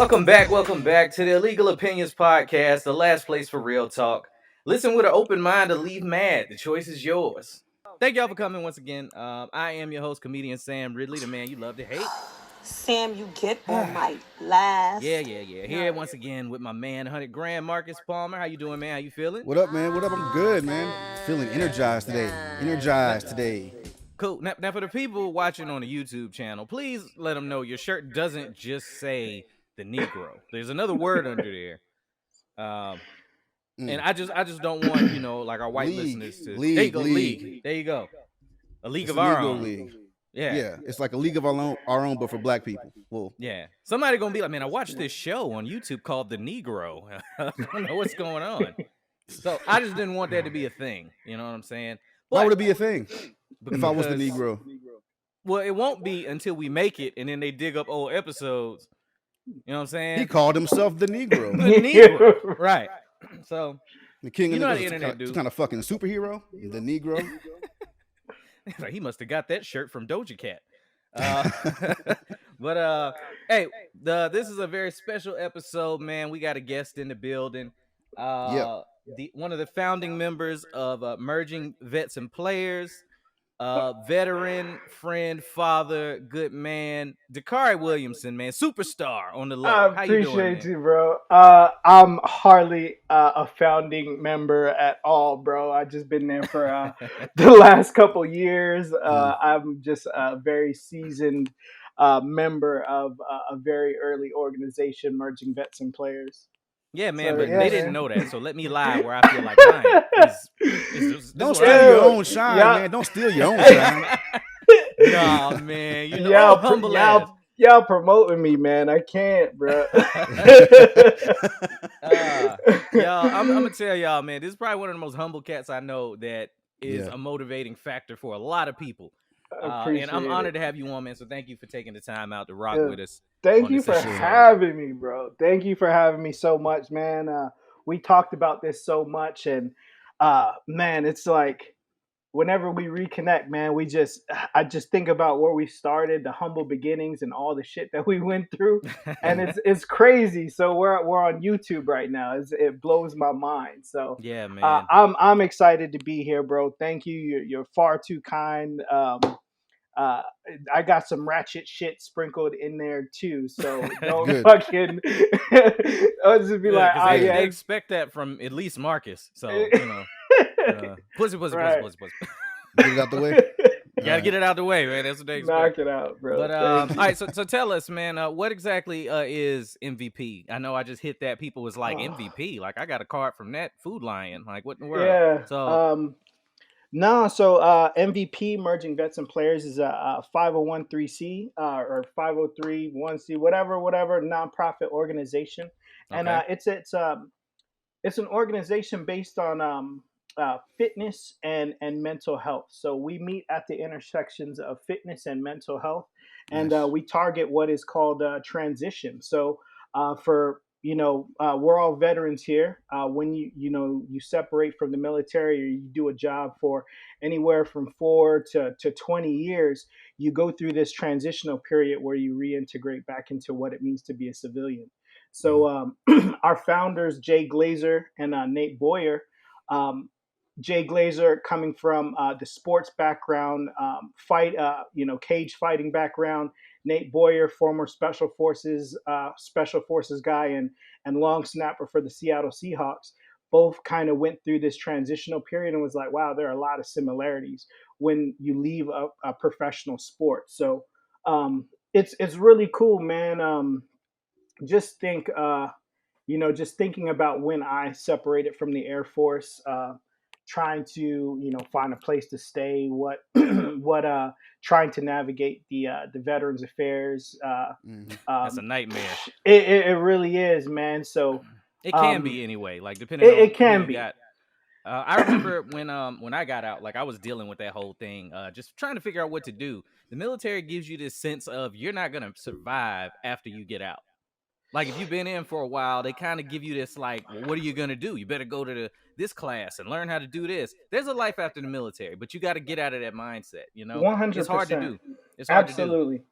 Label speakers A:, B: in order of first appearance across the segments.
A: Welcome back to the Illegal Opinions Podcast, the last place for real talk. Listen with an open mind to leave mad. The choice is yours. Thank y'all for coming once again. I am your host, comedian Sam Ridley, the man you love to hate.
B: Sam, you get on my last.
A: Yeah. Here once again with my man, 100 grand, Marcus Palmer. How you doing, man? How you feeling?
C: What up, man? What up? I'm good, man. Feeling energized today.
A: Cool. Now, for the people watching on the YouTube channel, please let them know your shirt doesn't just say the Negro. There's another word under there. And I just don't want, like our white listeners to. There you go, league. There you go. A league of our own.
C: League.
A: Yeah.
C: It's like a league of our own, but for black people. Well,
A: yeah. Somebody gonna be like, man, I watched this show on YouTube called The Negro. I don't know what's going on. So I just didn't want that to be a thing. You know what I'm saying? But,
C: why would it be a thing if I was the Negro?
A: Well, it won't be until we make it, and then they dig up old episodes. You know what I'm saying?
C: He called himself the Negro.
A: The Negro, right? So
C: the king of
A: the internet, dude.
C: Kind of fucking superhero, the Negro.
A: He must have got that shirt from Doja Cat. But hey, this is a very special episode, man. We got a guest in the building. One of the founding members of Merging Vets and Players, veteran, friend, father, good man, Dicarie Williamson, man, superstar on the level.
D: I appreciate you, bro. I'm hardly a founding member at all, bro. I just been there for the last couple years. I'm just a very seasoned member of a very early organization, Merging Vets and Players.
A: Yeah, man, but they didn't know that. So let me lie where I feel like lying.
C: Don't steal your own shine, man. Don't steal your own shine.
A: Nah, man.
D: Y'all promoting me, man. I can't, bro.
A: Y'all, I'm gonna tell y'all, man. This is probably one of the most humble cats I know that is a motivating factor for a lot of people. And I'm honored to have you on, man. So thank you for taking the time out to rock with us.
D: Thank you for having me, bro. Thank you for having me so much, man. We talked about this so much, and man, it's like whenever we reconnect, man, I just think about where we started, the humble beginnings, and all the shit that we went through, and it's crazy. So we're on YouTube right now. It blows my mind. So
A: yeah, man,
D: I'm excited to be here, bro. Thank you. You're far too kind. I got some ratchet shit sprinkled in there too, so don't fucking. I'll just be like,
A: they expect that from at least Marcus. So pussy.
C: Get it out the way.
A: You gotta get it out the way, man. That's what they expect.
D: Knock it out, bro.
A: But all right, so tell us, man, what exactly is MVP? I know I just hit that. People was like MVP, like I got a card from that Food Lion. Like what in the world?
D: Yeah.
A: So.
D: So MVP, Merging Vets and Players, is a 501c or 503(c), whatever nonprofit organization, and it's an organization based on fitness and mental health. So we meet at the intersections of fitness and mental health, and we target what is called transition. So we're all veterans here. When you separate from the military or you do a job for anywhere from 4 to 20 years, you go through this transitional period where you reintegrate back into what it means to be a civilian. So our founders, Jay Glazer and Nate Boyer, Jay Glazer coming from the sports background, cage fighting background. Nate Boyer, former special forces guy and long snapper for the Seattle Seahawks, both kind of went through this transitional period and was like, wow, there are a lot of similarities when you leave a professional sport. So it's really cool, man. Just think, just thinking about when I separated from the Air Force, trying to find a place to stay, trying to navigate the Veterans Affairs.
A: That's a nightmare.
D: It really is, man. So
A: it can be anyway, like depending on
D: it can be.
A: I remember when I got out, like I was dealing with that whole thing, just trying to figure out what to do. The military gives you this sense of you're not gonna survive after you get out. Like if you've been in for a while, they kind of give you this like, well, what are you gonna do? You better go to this class and learn how to do this. There's a life after the military, but you got to get out of that mindset.
D: 100%.
A: It's hard to do.
D: Absolutely.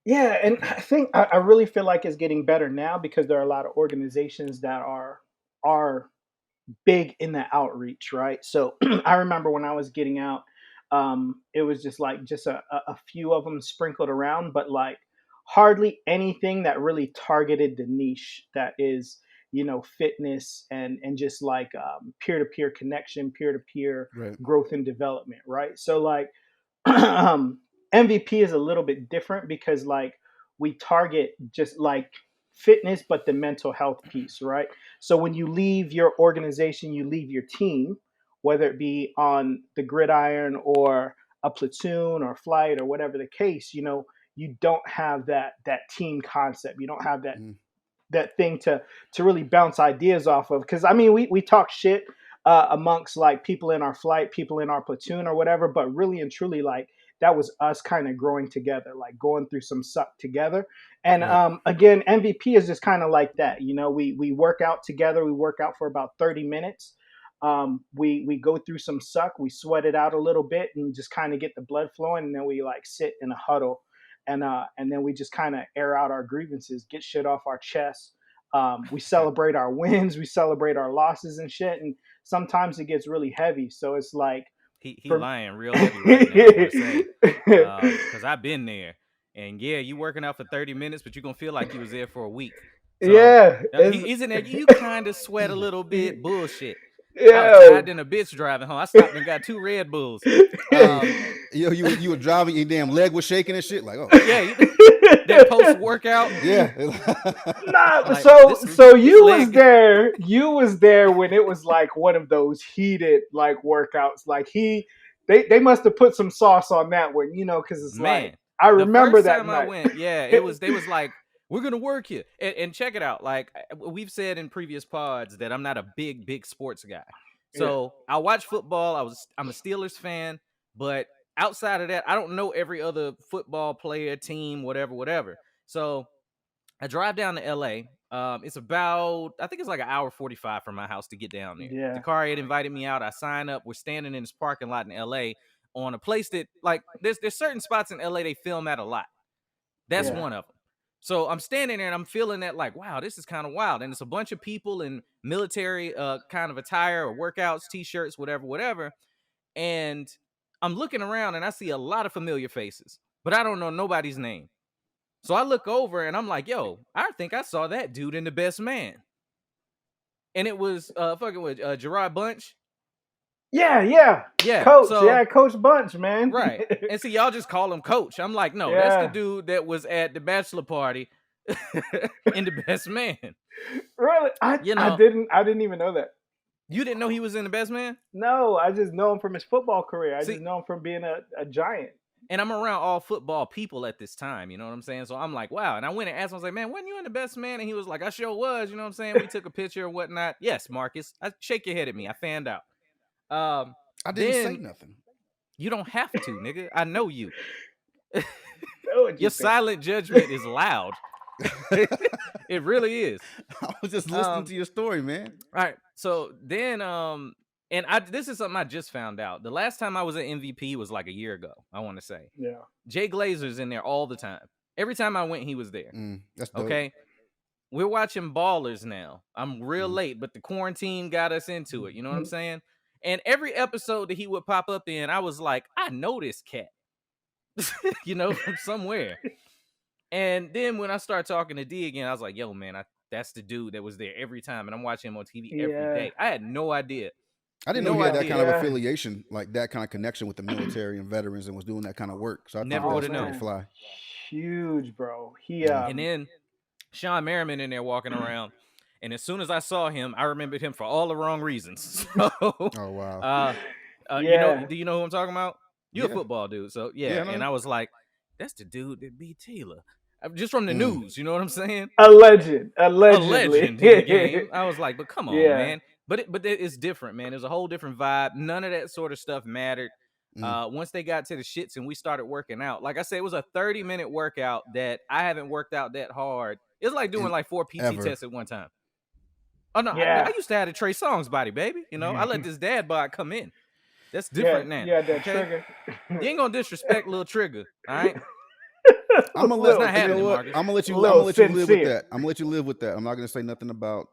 D: Yeah, and I think I really feel like it's getting better now because there are a lot of organizations that are big in the outreach, right? So I remember when I was getting out, it was just like just a few of them sprinkled around, but like hardly anything that really targeted the niche that is, fitness and just like peer to peer connection, peer to peer
C: Right.
D: growth and development, right? So like um, MVP is a little bit different because like we target just like fitness, but the mental health piece, right? So when you leave your organization, you leave your team, whether it be on the gridiron or a platoon or flight or whatever the case, you don't have that team concept. You don't have that
C: Mm.
D: that thing to really bounce ideas off of. Because I mean, we talk shit amongst like people in our flight, people in our platoon or whatever, but really and truly, like that was us kind of growing together, like going through some suck together. And
C: Right.
D: again, MVP is just kind of like that. We work out together. We work out for about 30 minutes. We go through some suck. We sweat it out a little bit and just kind of get the blood flowing, and then we like sit in a huddle and then we just kind of air out our grievances, get shit off our chest. We celebrate our wins, we celebrate our losses and shit, and sometimes it gets really heavy. So it's like,
A: He
D: for
A: lying real heavy right now, I want to say, because I've been there, and yeah, you working out for 30 minutes, but you're gonna feel like you was there for a week. So
D: yeah,
A: isn't that you kind of sweat a little bit? Bullshit. I was
D: yeah.
A: tired than a bitch driving home. I stopped and got 2 Red Bulls.
C: Yo, you were driving, your damn leg was shaking and shit. Like, oh
A: Yeah, that post workout.
C: yeah.
D: Nah,
A: Like,
D: so
A: this
D: you was
A: leg.
D: there. You was there when it was like one of those heated like workouts. Like they must have put some sauce on that one, because it's like
A: Man,
D: I
A: the
D: remember
A: first
D: that
A: time I
D: night.
A: went, yeah, they was like, we're gonna work you, and check it out. Like we've said in previous pods that I'm not a big sports guy,
D: Yeah,
A: so I watch football. I'm a Steelers fan, but outside of that, I don't know every other football player, team, whatever. So I drive down to LA. It's about, I think it's like an hour 45 from my house to get down there.
D: yeah,
A: Dicarie had invited me out. I sign up. We're standing in this parking lot in LA on a place that, like, there's certain spots in LA they film at a lot. That's
D: yeah,
A: one of them. So I'm standing there and I'm feeling that, like, wow, this is kind of wild. And it's a bunch of people in military kind of attire or workouts, t-shirts, whatever. And I'm looking around and I see a lot of familiar faces, but I don't know nobody's name. So I look over and I'm like, yo, I think I saw that dude in The Best Man. And it was fucking with Gerard Bunch.
D: yeah.
A: Yeah.
D: Coach,
A: So
D: Coach Bunch, man.
A: right. And see, y'all just call him Coach. I'm like, no, that's the
D: Yeah,
A: dude that was at the bachelor party in The Best Man.
D: really. I
A: You
D: I
A: know,
D: didn't even know that.
A: you didn't know he was in The Best Man?
D: No, I just know him from his football career. I just
A: See,
D: know him from being a giant.
A: and I'm around all football people at this time, you know what I'm saying? So I'm like, wow. And I went and asked him, I was like, man, wasn't you in The Best Man? And he was like, I sure was, you know what I'm saying? We took a picture and whatnot. Yes, Marcus. Shake your head at me. I fanned out.
C: I didn't say
A: Then
C: nothing.
A: you don't have to, nigga. I know you.
D: Know what you
A: Your
D: think.
A: silent judgment is loud. It really is.
C: I was just listening to your story, man.
A: All right. So then and this is something I just found out. The last time I was at MVP was like a year ago, I want to say.
D: Yeah.
A: Jay Glazer's in there all the time. Every time I went, he was there.
C: That's dope.
A: Okay. We're watching Ballers now. I'm real late, but the quarantine got us into it. You know what I'm saying? And every episode that he would pop up in, I was like, I know this cat, from somewhere. And then when I start talking to D again, I was like, yo, man, that's the dude that was there every time. And I'm watching him on TV every day. I had no idea.
C: I didn't know
A: No
C: he had that
A: idea.
C: kind of affiliation, like that kind of connection with the military and veterans, and was doing that kind of work. So I
A: Never
C: thought
A: would've
C: that was
A: known.
C: pretty fly.
D: Huge, bro.
A: And then Sean Merriman in there walking around. And as soon as I saw him, I remembered him for all the wrong reasons. So,
C: Oh wow.
D: Yeah.
A: do you know who I'm talking about? You're a
C: Yeah.
A: football dude. So yeah.
C: Yeah, I know.
A: And I was like, that's the dude that beat Taylor. Just from the news, you know what I'm saying?
D: A legend.
A: A
D: Allegedly.
A: legend in the game. I was like, but come on,
D: Yeah.
A: man. But it's different, man. There's a whole different vibe. None of that sort of stuff mattered. Once they got to the shits and we started working out, like I said, it was a 30-minute workout that I haven't worked out that hard. It's like doing like 4 PT
C: ever.
A: tests at one time. Oh no,
D: Yeah.
A: I used to have a Trey Songz body, baby. I let this dad bod come in. That's different now.
D: Yeah, that
A: okay?
D: trigger.
A: You ain't gonna disrespect little Trigger, all right?
C: I'm gonna
A: That's
C: let
A: not
C: you know
A: happening,
C: what?
A: Marcus.
C: I'm gonna let you. I'm
D: little
C: gonna let you live with
D: sincere.
C: that. I'm gonna let you live with that. I'm not gonna say nothing about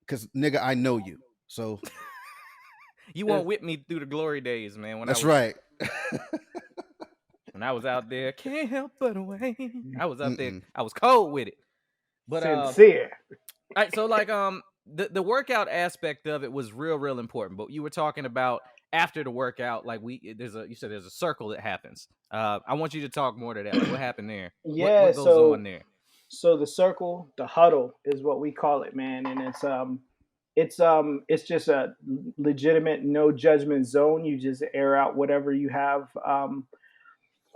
C: because nigga, I know you. So
A: You won't whip me through the glory days, man.
C: that's right.
A: When I was out there, can't help but away. I was out there.
C: Mm-mm.
A: I was cold with it. But
D: Sincere.
A: all right, so like the workout aspect of it was real important. But you were talking about after the workout, like you said there's a circle that happens. I want you to talk more to that. Like what happened there?
D: Yeah,
A: What goes on
D: so
A: there?
D: the circle, the huddle is what we call it, man, and it's just a legitimate no judgment zone. You just air out whatever you have.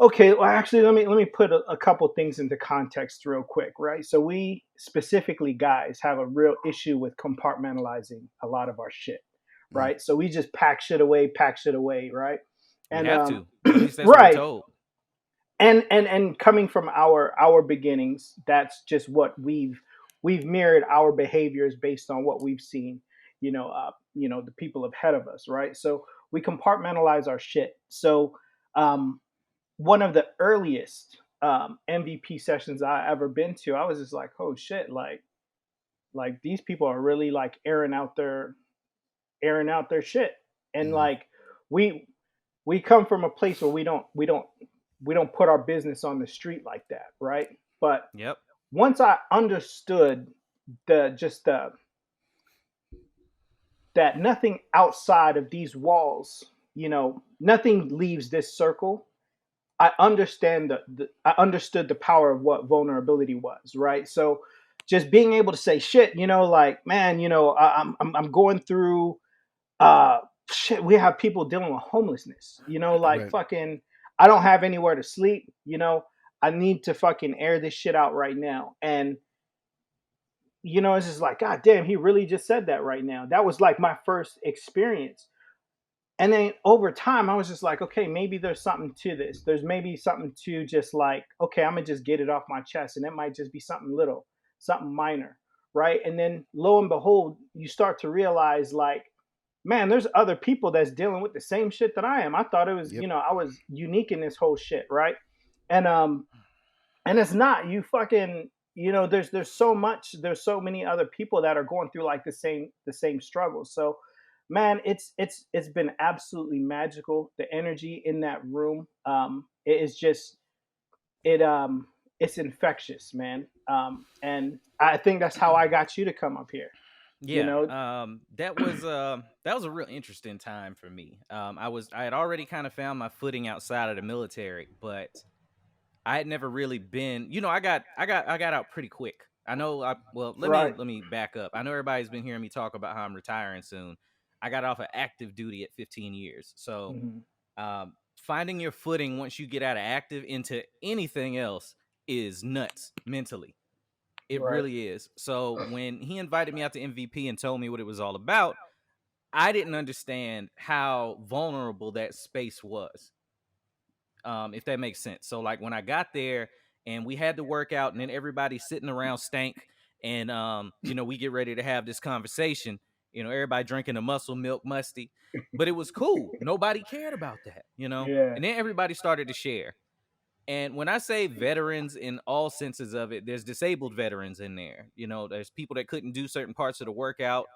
D: Okay, well, actually, let me put a couple things into context real quick, right? So we specifically guys have a real issue with compartmentalizing a lot of our shit,
C: Mm.
D: right? So we just pack shit away, right?
A: We
D: And
A: have to. At least that's what we're
D: right,
A: told.
D: and coming from our beginnings, that's just what we've mirrored our behaviors based on what we've seen, the people ahead of us, right? So we compartmentalize our shit. So um, one of the earliest MVP sessions I ever been to, I was just like, oh shit, like these people are really like airing out their shit, and
C: Mm.
D: like we we come from a place where we don't put our business on the street like that, right? But
A: Yep.
D: once I understood the just the that nothing outside of these walls, nothing leaves this circle. I understood the power of what vulnerability was, right? So just being able to say shit, like, man, I'm going through uh shit. We have people dealing with homelessness, like
C: Right.
D: fucking I don't have anywhere to sleep, I need to fucking air this shit out right now. And it's just like, god damn, he really just said that right now. That was like my first experience. And then over time, I was just like, okay, maybe there's something to this. There's maybe something to just like, okay, I'm gonna just get it off my chest, and it might just be something little, something minor, right? And then lo and behold, you start to realize, like, man, there's other people that's dealing with the same shit that I am. I thought it was,
C: Yep.
D: I was unique in this whole shit, right? And it's not. You fucking, there's so many other people that are going through like the same struggles. So man, it's been absolutely magical. The energy in that room, it is just it's infectious, man. And I think that's how I got you to come up here. you
A: Yeah,
D: know
A: that was a real interesting time for me. I had already kind of found my footing outside of the military, but I had never really been. I got out pretty quick. I know. Well, let me
D: right.
A: let me back up. I know everybody's been hearing me talk about how I'm retiring soon. I got off of active duty at 15 years, so
D: Mhm.
A: finding your footing once you get out of active into anything else is nuts mentally. It
D: Right.
A: really is. So when he invited me out to MVP and told me what it was all about, I didn't understand how vulnerable that space was. If that makes sense. So like when I got there and we had the workout and then everybody sitting around stank and we get ready to have this conversation, everybody drinking the muscle milk musty, but it was cool. Nobody cared about that.
D: Yeah.
A: And then everybody started to share. And when I say veterans in all senses of it, there's disabled veterans in there. There's people that couldn't do certain parts of the workout.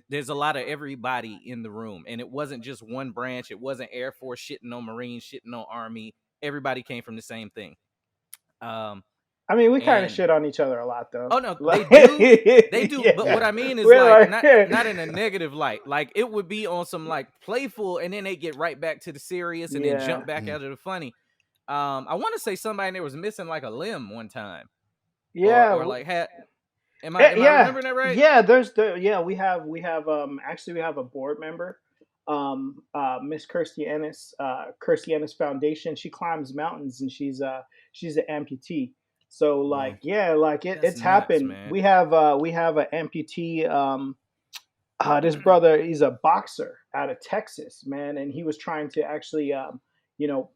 A: There's a lot of everybody in the room. And it wasn't just one branch. It wasn't Air Force shitting on Marines, shitting on Army. Everybody came from the same thing. Um,
D: I mean, we kind of
A: and
D: shit on each other a lot, though.
A: oh no,
D: Like,
A: they do. But
D: yeah,
A: what I mean is
D: we're
A: like
D: like,
A: not in a negative light. Like it would be on some like playful, and then they get right back to the serious, and then
D: yeah,
A: jump back
C: Mm.
A: out of the funny. I want to say somebody in there was missing like a limb one time,
D: yeah.
A: or like had. Am I
D: Yeah,
A: remembering that right?
D: yeah. Yeah. We have a board member, Miss Kirstie Ennis, Kirstie Ennis Foundation. She climbs mountains, and she's an amputee. So
C: Wow.
D: like, yeah, like
A: That's
D: it's
A: nuts,
D: happened.
A: man.
D: We have an amputee. This brother, he's a boxer out of Texas, man, and he was trying to actually,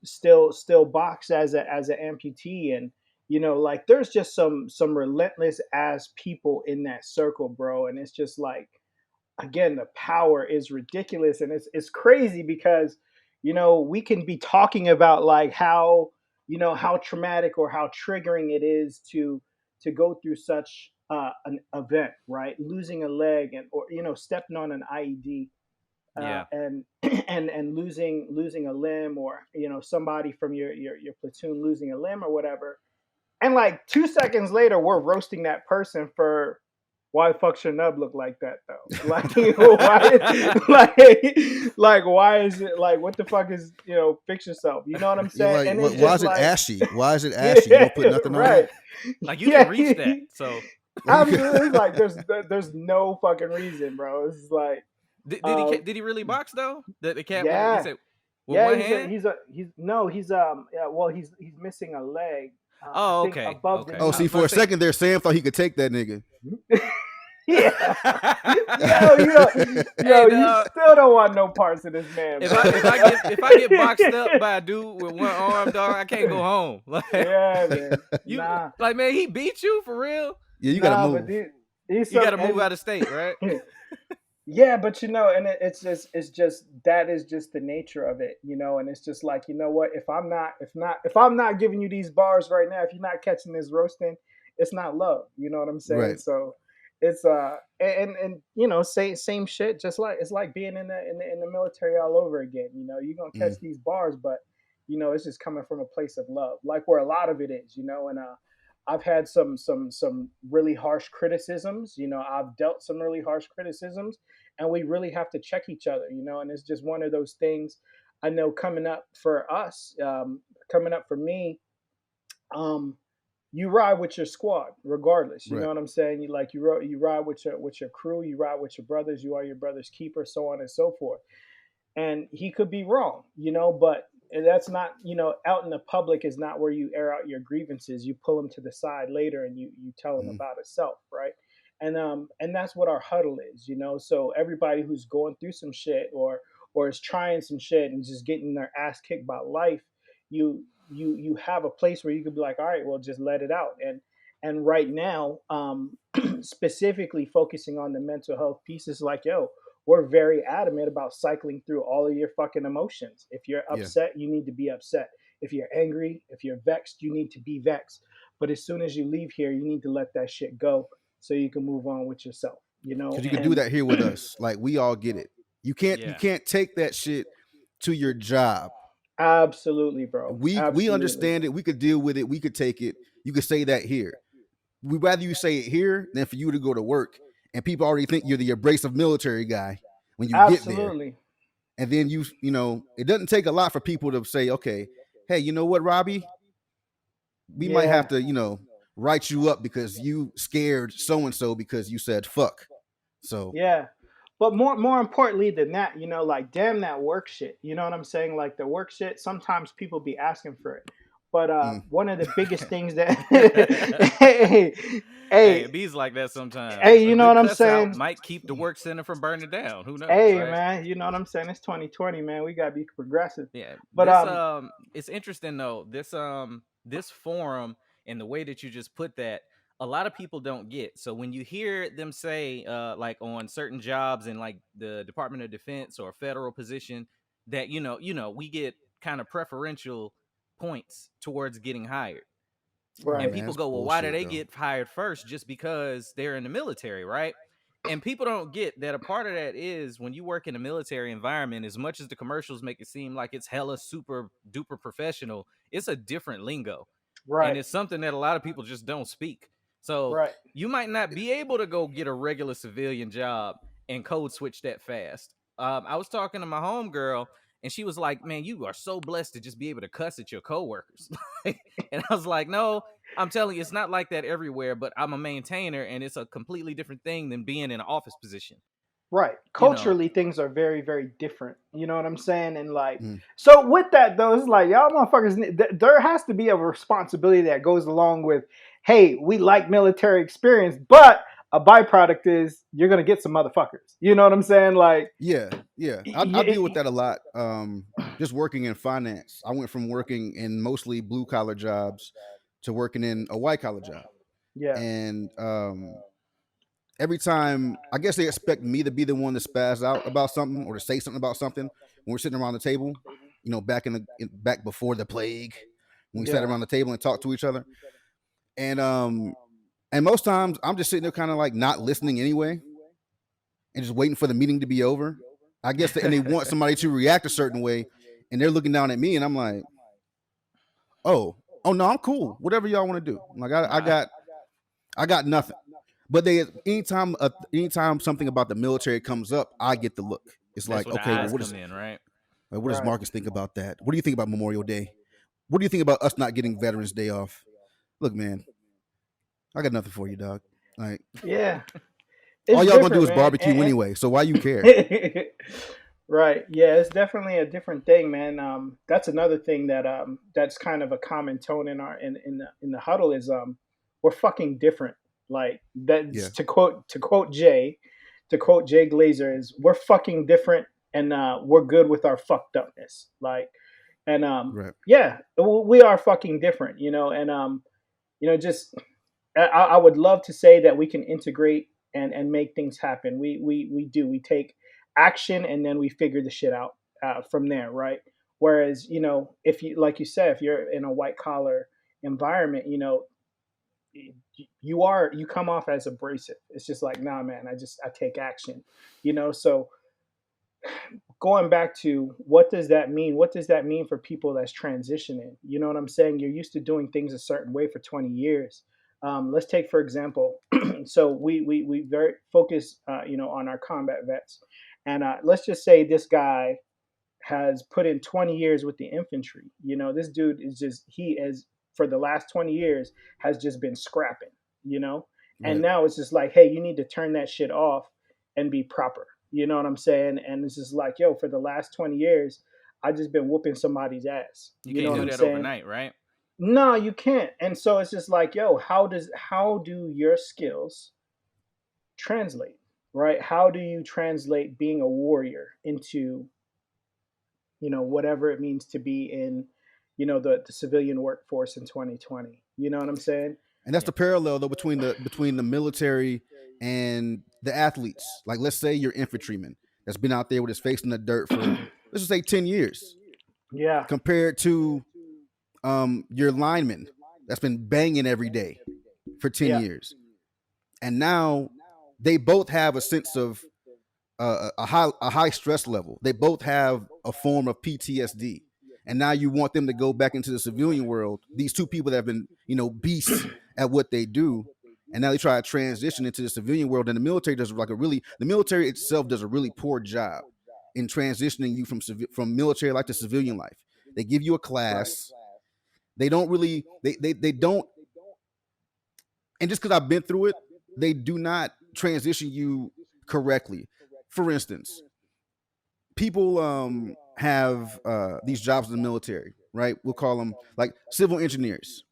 D: still box as an amputee. And like there's just some relentless ass people in that circle, bro. And it's just like, again, the power is ridiculous, and it's crazy because we can be talking about like how how traumatic or how triggering it is to go through such an event, right? Losing a leg and or stepping on an IED,
A: Yeah.
D: and and losing a limb, or somebody from your platoon losing a limb or whatever, and like 2 seconds later we're roasting that person for why the fuck should nub look like that though? Like why like why is it like what the fuck is fix yourself? You know what I'm
C: You're
D: saying?
C: like,
D: And it's
C: why is
D: just
C: it
D: like
C: ashy? Why is it
D: yeah,
C: ashy? You don't put nothing on it.
D: right.
A: Like you
D: Yeah,
A: can reach that. So
C: Like you could,
D: absolutely. Like there's no fucking reason, bro. It's like
A: did he really box though? The cat with he
D: yeah.
A: said with
D: Yeah,
A: one hand?
D: he's no, he's yeah, well, he's missing a leg. I
A: Oh,
D: think
A: okay.
D: above the
A: Okay.
C: oh,
A: I
C: see,
A: was
D: knee.
A: about
C: for a
A: to say
C: second there, Sam thought he could take that nigga.
D: Yeah.
A: hey,
D: You still don't want no parts of this man,
A: if
D: bro.
A: I get boxed up by a dude with one arm, dog, I can't go home. Like
D: Yeah, man.
A: you
D: Nah,
A: like man, he beat you for real.
C: Yeah, you gotta
D: but
C: move.
D: he's
A: You
D: some
A: got to move out of state, right?
D: yeah, but and it's just that is just the nature of it, and it's just like, what, if I'm not giving you these bars right now, if you're not catching this roasting, it's not love. You know what I'm saying?
C: Right.
D: So it's and same shit, just like it's like being in the military all over again. You're gonna catch
C: Mm,
D: these bars, but it's just coming from a place of love, like where a lot of it is, and I've had some really harsh criticisms. I've dealt some really harsh criticisms, and we really have to check each other. And it's just one of those things. I know coming up for us, coming up for me, um, you ride with your squad regardless. You know
C: right.
D: what I'm saying? You ride with your crew, you ride with your brothers. You are your brother's keeper, so on and so forth. And he could be wrong, but that's not, out in the public is not where you air out your grievances. You pull them to the side later and you tell them
C: Mm,
D: about itself, right? And that's what our huddle is, so everybody who's going through some shit, or is trying some shit and just getting their ass kicked by life, you have a place where you could be like, all right, well, just let it out. And right now, specifically focusing on the mental health pieces, like, yo, we're very adamant about cycling through all of your fucking emotions. If you're
C: yeah.
D: upset, you need to be upset. If you're angry, if you're vexed, you need to be vexed. But as soon as you leave here, you need to let that shit go so you can move on with yourself,
C: Because you can do
D: And
C: that here with us. Like we all get it. You
A: Yeah.
C: can't take that shit to your job.
D: absolutely, bro.
C: We
D: Absolutely.
C: understand it. We could deal with it. We could take it. You could say that here. We'd rather you say it here than for you to go to work and people already think you're the abrasive military guy when you get there.
D: Absolutely.
C: And then it doesn't take a lot for people to say, okay, hey, you know what, Robbie? We might have
D: Yeah.
C: to, write you up because you scared so and so because you said fuck. So
D: Yeah. But more importantly than that, like damn that work shit. You know what I'm saying? Like the work shit, sometimes people be asking for it. But
C: mm,
D: one of the biggest things that hey,
A: Hey,
D: hey,
A: it bees like that sometimes.
D: hey,
A: A
D: you know
A: good
D: what I'm
A: cuss out
D: saying?
A: might keep the work center from burning down. Who knows,
D: Hey
A: right?
D: man, you know what I'm saying? It's 2020, man. We gotta be progressive.
A: Yeah.
D: But
A: It's interesting though. This forum and the way that you just put that, a lot of people don't get. So when you hear them say like on certain jobs in like the Department of Defense or federal position that we get kind of preferential points towards getting hired.
C: oh
A: And
D: right,
C: man,
A: people
C: that's
A: go, well, why do
C: bullshit
A: they
C: though.
A: get hired first? Just because they're in the military, right? And people don't get that a part of that is when you work in a military environment, as much as the commercials make it seem like it's hella super duper professional, it's a different lingo. And
D: right,
A: it's something that a lot of people just don't speak. So
D: right.
A: you might not be able to go get a regular civilian job and code switch that fast. I was talking to my homegirl, and she was like, man, you are so blessed to just be able to cuss at your coworkers. And I was like, no, I'm telling you, it's not like that everywhere, but I'm a maintainer, and it's a completely different thing than being in an office position.
D: Right.
A: You know,
D: Culturally, things are very, very different. You know what I'm saying? And like,
C: Mm,
D: so with that though, it's like y'all motherfuckers. There has to be a responsibility that goes along with, hey, we like military experience, but a byproduct is you're gonna get some motherfuckers. You know what I'm saying? Like,
C: yeah, yeah. I deal with that a lot. Just working in finance. I went from working in mostly blue collar jobs to working in a white collar job.
D: yeah,
C: And every time I guess they expect me to be the one to spaz out about something or to say something about something when we're sitting around the table, back back before the plague, when we sat around the table and talked to each other. And most times I'm just sitting there kind of like not listening anyway and just waiting for the meeting to be over. I guess and they want somebody to react a certain way, and they're looking down at me, and I'm like, oh no, I'm cool. Whatever y'all want to do. Like I got nothing. But anytime something about the military comes up, I get the look. It's
A: That's
C: like,
A: what
C: okay,
A: eyes
C: well,
A: come in, right?
C: what does Marcus think about that? What do you think about Memorial Day? What do you think about us not getting Veterans Day off? Look, man, I got nothing for you, dog. Like,
D: yeah.
C: All y'all gonna do is barbecue anyway, so why you care?
D: Right. Yeah, it's definitely a different thing, man. That's another thing that that's kind of a common tone in our in the huddle is we're fucking different. Like that's
C: Yeah.
D: to quote Jay Glazer is we're fucking different and we're good with our fucked upness. Like and
C: Right.
D: yeah, we are fucking different, and just I would love to say that we can integrate and make things happen. We do. We take action and then we figure the shit out from there, right? Whereas, if you like you said, if you're in a white collar environment, you come off as abrasive. It's just like, nah, man, I take action, So going back to what does that mean? What does that mean for people that's transitioning? You know what I'm saying? You're used to doing things a certain way for 20 years. Let's take, for example, so we very focus, on our combat vets. And let's just say this guy has put in 20 years with the infantry. This dude for the last 20 years, has just been scrapping, And now it's just like, hey, you need to turn that shit off and be proper. You know what I'm saying? And it's just like, yo, for the last 20 years, I just been whooping somebody's ass.
A: You
D: know
A: can't
D: what
A: do
D: I'm
A: that
D: saying?
A: overnight, right?
D: No, you can't. And so it's just like, yo, how do your skills translate, right? How do you translate being a warrior into, whatever it means to be in, the civilian workforce in 2020? You know what I'm saying?
C: And that's the parallel though between the military and the athletes. Like, let's say your infantryman that's been out there with his face in the dirt for let's just say 10 years.
D: Yeah.
C: Compared to your lineman that's been banging every day for 10 years. And now they both have a sense of a high stress level. They both have a form of PTSD. And now you want them to go back into the civilian world. These two people that have been, beasts at what they do, and now they try to transition into the civilian world. And the military the military itself does a really poor job in transitioning you from military life to civilian life. They give you a class. They don't really, they don't, and just because I've been through it, they do not transition you correctly. For instance, people have these jobs in the military, right? We'll call them like civil engineers.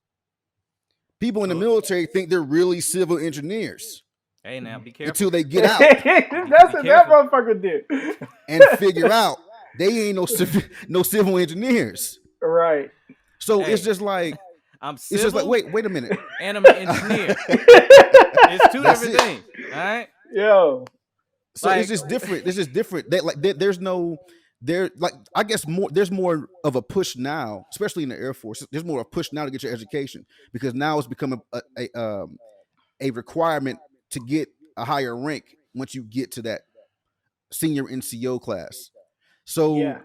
C: People in the military think they're really civil engineers.
A: Hey, now be careful.
C: Until they get out.
D: That's what that motherfucker did.
C: And figure out they ain't no civil engineers.
D: Right.
C: So it's just like,
A: I'm civil.
C: It's just like, wait a minute.
A: And I'm an engineer. It's two different things. All right.
D: Yo.
C: So it's just different. It's just different. I guess there's more of a push now, especially in the Air Force. There's more of a push now to get your education, because now it's become a requirement to get a higher rank once you get to that senior NCO class. So, yeah.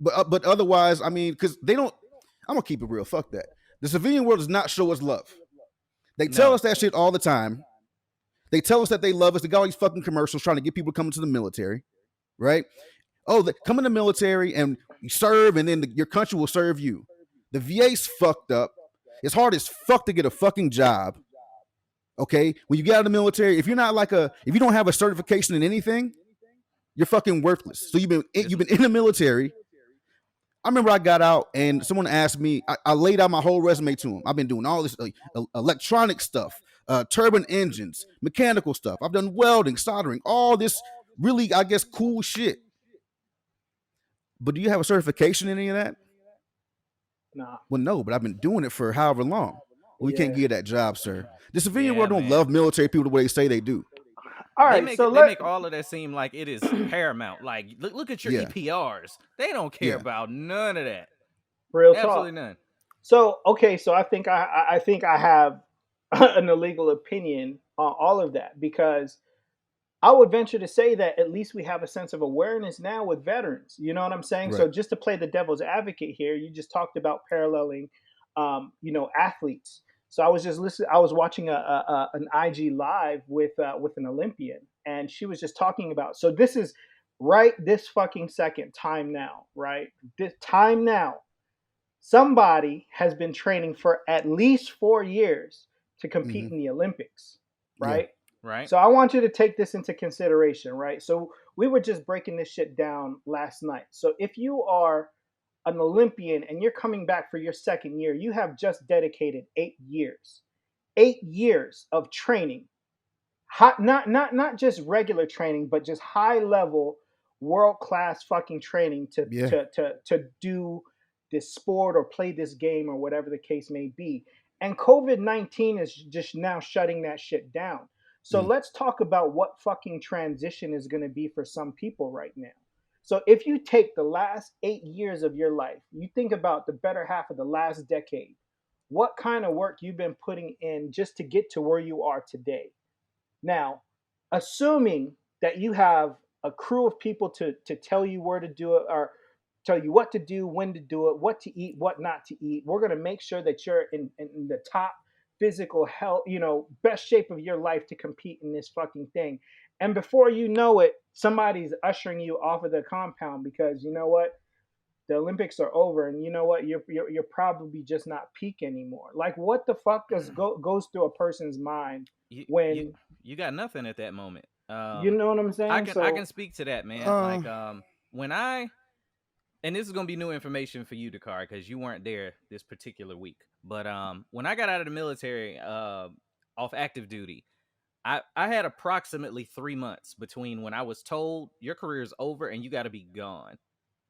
C: But otherwise, I mean, because they don't. I'm gonna keep it real. Fuck that. The civilian world does not show us love. They tell us that shit all the time. They tell us that they love us. They got all these fucking commercials trying to get people to come into the military, right? Oh, come in the military and you serve, and then your country will serve you. The VA's fucked up. It's hard as fuck to get a fucking job. Okay, when you get out of the military, if you don't have a certification in anything, you're fucking worthless. So you've been in the military. I remember I got out and someone asked me, I laid out my whole resume to him. I've been doing all this electronic stuff, turbine engines, mechanical stuff. I've done welding, soldering, all this really, I guess, cool shit. But do you have a certification in any of that?
D: Nah.
C: Well, no, but I've been doing it for however long. Well, you can't get that job, sir. The civilian world don't love military people the way they say they do.
D: All right,
A: they make all of that seem like it is paramount. Like, look at your EPRs. They don't care about none of that.
D: Real
A: Absolutely
D: talk.
A: none.
D: So okay, so I think I have an illegal opinion on all of that because I would venture to say that at least we have a sense of awareness now with veterans. You know what I'm saying?
C: Right.
D: So just to play the devil's advocate here, you just talked about paralleling, athletes. So I was just listening. I was watching an IG live with an Olympian, and she was just talking about. So this is right this fucking second time now, right? This time now, somebody has been training for at least 4 years to compete
C: Hmm.
D: in the Olympics,
C: Yeah.
D: right?
A: Right.
D: So I want you to take this into consideration, right? So we were just breaking this shit down last night. So if you are an Olympian and you're coming back for your second year, you have just dedicated 8 years, 8 years of training, hot, not just regular training, but just high level, world class fucking training
C: Yeah.
D: to do this sport or play this game or whatever the case may be. And COVID-19 is just now shutting that shit down. So
C: Mm.
D: let's talk about what fucking transition is going to be for some people right now. So if you take the last 8 years of your life, you think about the better half of the last decade, what kind of work you've been putting in just to get to where you are today. Now, assuming that you have a crew of people to tell you where to do it or tell you what to do, when to do it, what to eat, what not to eat, we're going to make sure that you're in the top physical health, best shape of your life to compete in this fucking thing. And before you know it, somebody's ushering you off of the compound because you know what? The Olympics are over, and you know what? You're probably just not peak anymore. Like, what the fuck goes through a person's mind
A: You you
D: when
A: you got nothing at that moment.
D: you know what I'm saying?
A: I can
D: So
A: speak to that, man.
C: Uh,
A: Like when I and this is gonna be new information for you, Dakar, because you weren't there this particular week. But when I got out of the military, off active duty, I had approximately 3 months between when I was told your career is over and you got to be gone,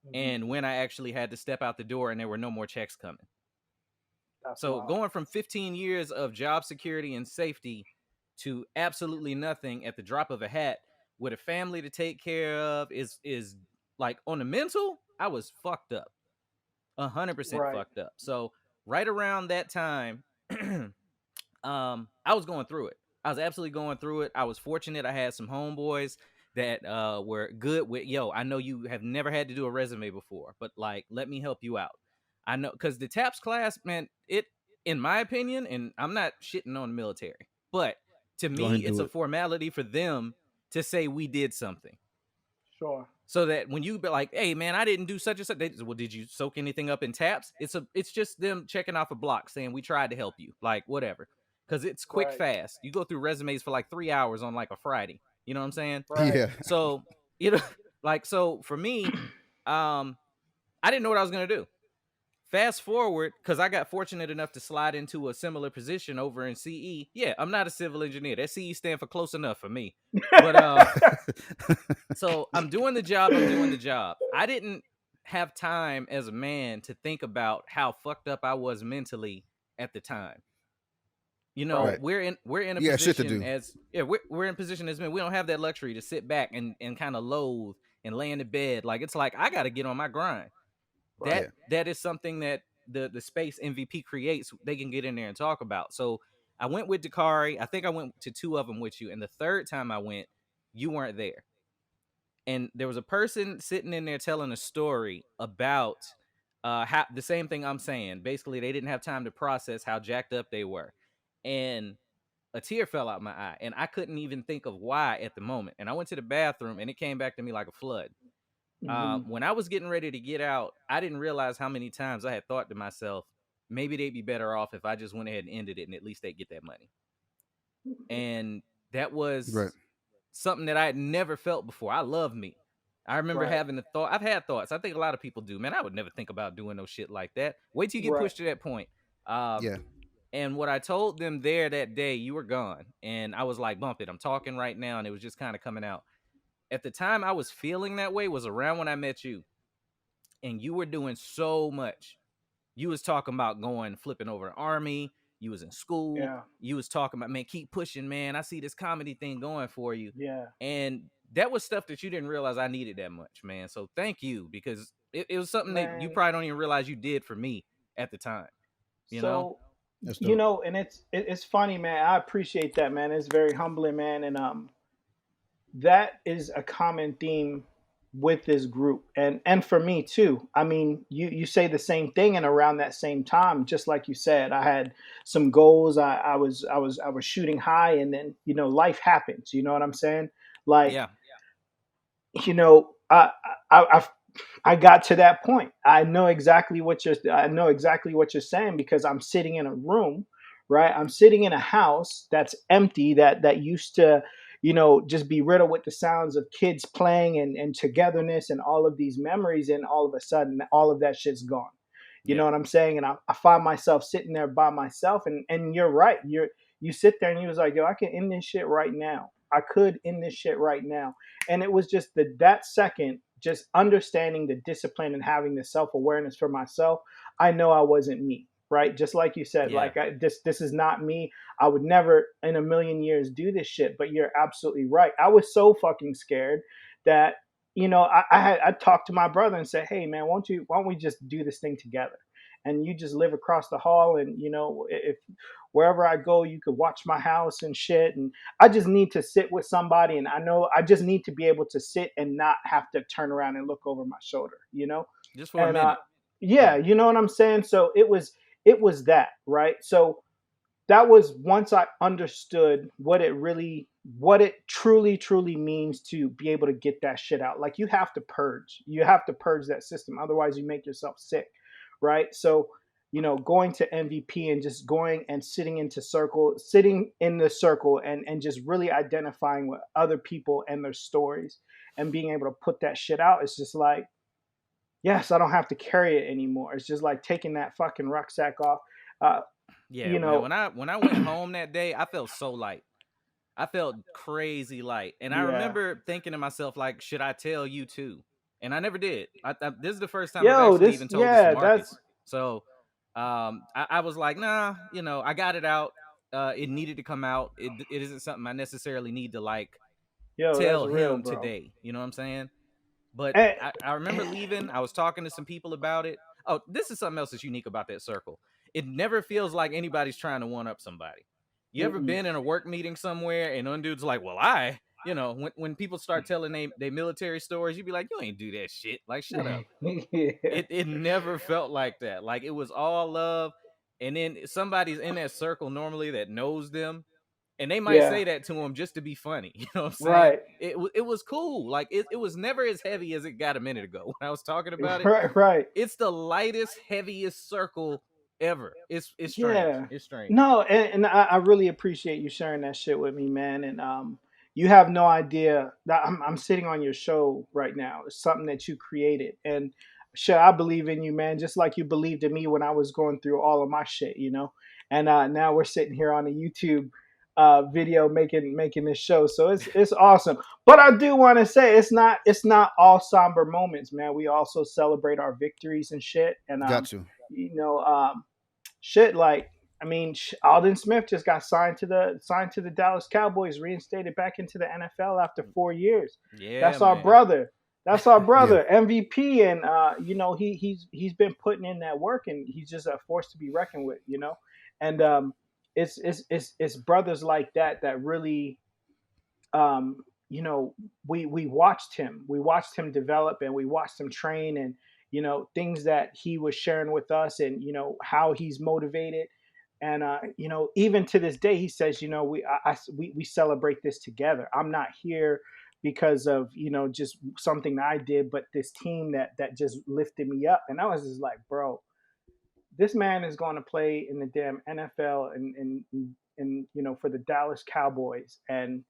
D: mhm,
A: and when I actually had to step out the door and there were no more checks coming.
D: that's
A: So
D: wild.
A: going from 15 years of job security and safety to absolutely nothing at the drop of a hat with a family to take care of is like on the mental, I was fucked up. 100%
D: Right,
A: fucked up. So right around that time, I was going through it. I was absolutely going through it. I was fortunate. I had some homeboys that were good with, yo, I know you have never had to do a resume before, but like, let me help you out. I know because the TAPS class, man, it, in my opinion, and I'm not shitting on the military, but to
C: go ahead
A: me,
C: and
A: it's
C: do
A: a
C: it.
A: formality for them to say we did something.
D: sure.
A: So that when you be like, "Hey, man, I didn't do such and such," well, did you soak anything up in taps? It's just them checking off a block saying we tried to help you, like whatever, because it's quick,
D: Right,
A: fast. You go through resumes for like 3 hours on like a Friday. You know what I'm saying?
D: right,
C: Yeah.
A: So you know, like so for me, um, I didn't know what I was gonna do. Fast forward, because I got fortunate enough to slide into a similar position over in CE. Yeah, I'm not a civil engineer. That CE stand for close enough for me. But so I'm doing the job. I'm doing the job. I didn't have time as a man to think about how fucked up I was mentally at the time. You know,
D: right,
C: Right.
A: we're in a
C: You got shit to
A: position
C: do.
A: as yeah, we're in a position as men. We don't have that luxury to sit back and kind of loathe and lay in the bed. Like it's like I got to get on my grind.
D: right.
C: Yeah.
A: That is something that the space MVP creates. They can get in there and talk about. So I went with Dicarie. I think I went to two of them with you, and the third time I went, you weren't there. And there was a person sitting in there telling a story about how the same thing I'm saying. Basically, they didn't have time to process how jacked up they were, and a tear fell out my eye, and I couldn't even think of why at the moment. And I went to the bathroom, and it came back to me like a flood.
D: Hmm.
A: When I was getting ready to get out, I didn't realize how many times I had thought to myself, maybe they'd be better off if I just went ahead and ended it, and at least they get that money. And that
C: Right.
A: was something that I had never felt before. I love me. I remember
D: Right,
A: having the thought. I've had thoughts. I think a lot of people do. Man, I would never think about doing no shit like that. Wait till you get
D: right.
A: pushed to that point. Um,
C: Yeah.
A: and what I told them there that day, you were gone. And I was like, bump it. I'm talking right now. And it was just kind of coming out. At the time I was feeling that way was around when I met you. And you were doing so much. You was talking about going flipping over an army. You was in school.
D: Yeah,
A: You was talking about, man, keep pushing, man. I see this comedy thing going for you.
D: yeah,
A: And that was stuff that you didn't realize I needed that much, man. So thank you because it was something that you
D: man.
A: probably don't even realize you did for me at the time. you know?
D: So,
C: That's
D: you
C: dope.
D: know, and it's funny, man. I appreciate that, man. It's very humbling, man. And that is a common theme with this group, and for me too. I mean, you say the same thing, and around that same time, just like you said, I had some goals. I was shooting high, and then life happens. You know what I'm saying? Like,
A: Yeah.
D: you know, I got to that point. I know exactly what you're saying, because I'm sitting in a room, right? I'm sitting in a house that's empty, that used to, just be riddled with the sounds of kids playing and togetherness and all of these memories, and all of a sudden all of that shit's gone. You know
A: Yeah.
D: what I'm saying? And I find myself sitting there by myself, and you're right. You sit there and you was like, yo, I can end this shit right now. I could end this shit right now. And it was just that second, just understanding the discipline and having the self-awareness for myself. I know I wasn't me, right? Just like you said,
A: Yeah.
D: like, this is not me. I would never in a million years do this shit. But you're absolutely right. I was so fucking scared that, I talked to my brother and said, hey man, why don't we just do this thing together? And you just live across the hall, and if wherever I go, you could watch my house and shit. And I just need to sit with somebody, and I know I just need to be able to sit and not have to turn around and look over my shoulder.
A: Just for a
D: And
A: minute.
D: yeah,
A: Yeah.
D: you know what I'm saying? So it was that, right? So that was once I understood what it truly means to be able to get that shit out. Like, you have to purge that system, otherwise you make yourself sick, right? So, going to MVP and just going and sitting in the circle, and just really identifying with other people and their stories, and being able to put that shit out. It's just like, yes, I don't have to carry it anymore. It's just like taking that fucking rucksack off. uh,
A: Yeah,
D: you
A: man.
D: know
A: When I went home that day, I felt so light. I felt crazy light. And I
D: Yeah.
A: remember thinking to myself, like, should I tell you too? And I never did. This is the first time I've
D: Yo,
A: actually
D: this,
A: even told this to
D: yeah, that's,
A: Marcus. So I was like, nah, I got it out. It needed to come out. It isn't something I necessarily need to like
D: yo, that's
A: tell
D: real,
A: him
D: bro.
A: today. You know what I'm saying? But
D: And,
A: I remember leaving. I was talking to some people about it. Oh, this is something else that's unique about that circle. It never feels like anybody's trying to one up somebody. You ever
D: mm-mm.
A: been in a work meeting somewhere and one dude's like, well, when people start telling they military stories, you'd be like, you ain't do that shit. Like, shut up.
D: Yeah,
A: It never felt like that. Like, it was all love. And then somebody's in that circle normally that knows them, and they might
D: yeah,
A: say that to him just to be funny. You know what I'm saying?
D: right,
A: It was cool. Like, it was never as heavy as it got a minute ago when I was talking about it.
D: right, right.
A: It's the lightest, heaviest circle ever. It's strange.
D: Yeah.
A: It's strange.
D: No, and I really appreciate you sharing that shit with me, man. And you have no idea that I'm sitting on your show right now. It's something that you created, and shit, I believe in you, man. Just like you believed in me when I was going through all of my shit. And now we're sitting here on a YouTube video making this show, so it's awesome. But I do want to say it's not all somber moments, man. We also celebrate our victories and shit. And
C: Got you.
D: you know, shit, like, I mean, Alden Smith just got signed to the Dallas Cowboys, reinstated back into the NFL after 4 years.
A: Yeah,
D: That's our
A: man.
D: brother. That's our
C: Yeah.
D: brother, MVP, and he's been putting in that work, and he's just a force to be reckoned with. And it's brothers like that really, um, we watched him develop, and we watched him train, and things that he was sharing with us, and how he's motivated. And even to this day, he says, we celebrate this together. I'm not here because of just something that I did, but this team that just lifted me up. And I was just like, bro, this man is going to play in the damn NFL, and for the Dallas Cowboys. And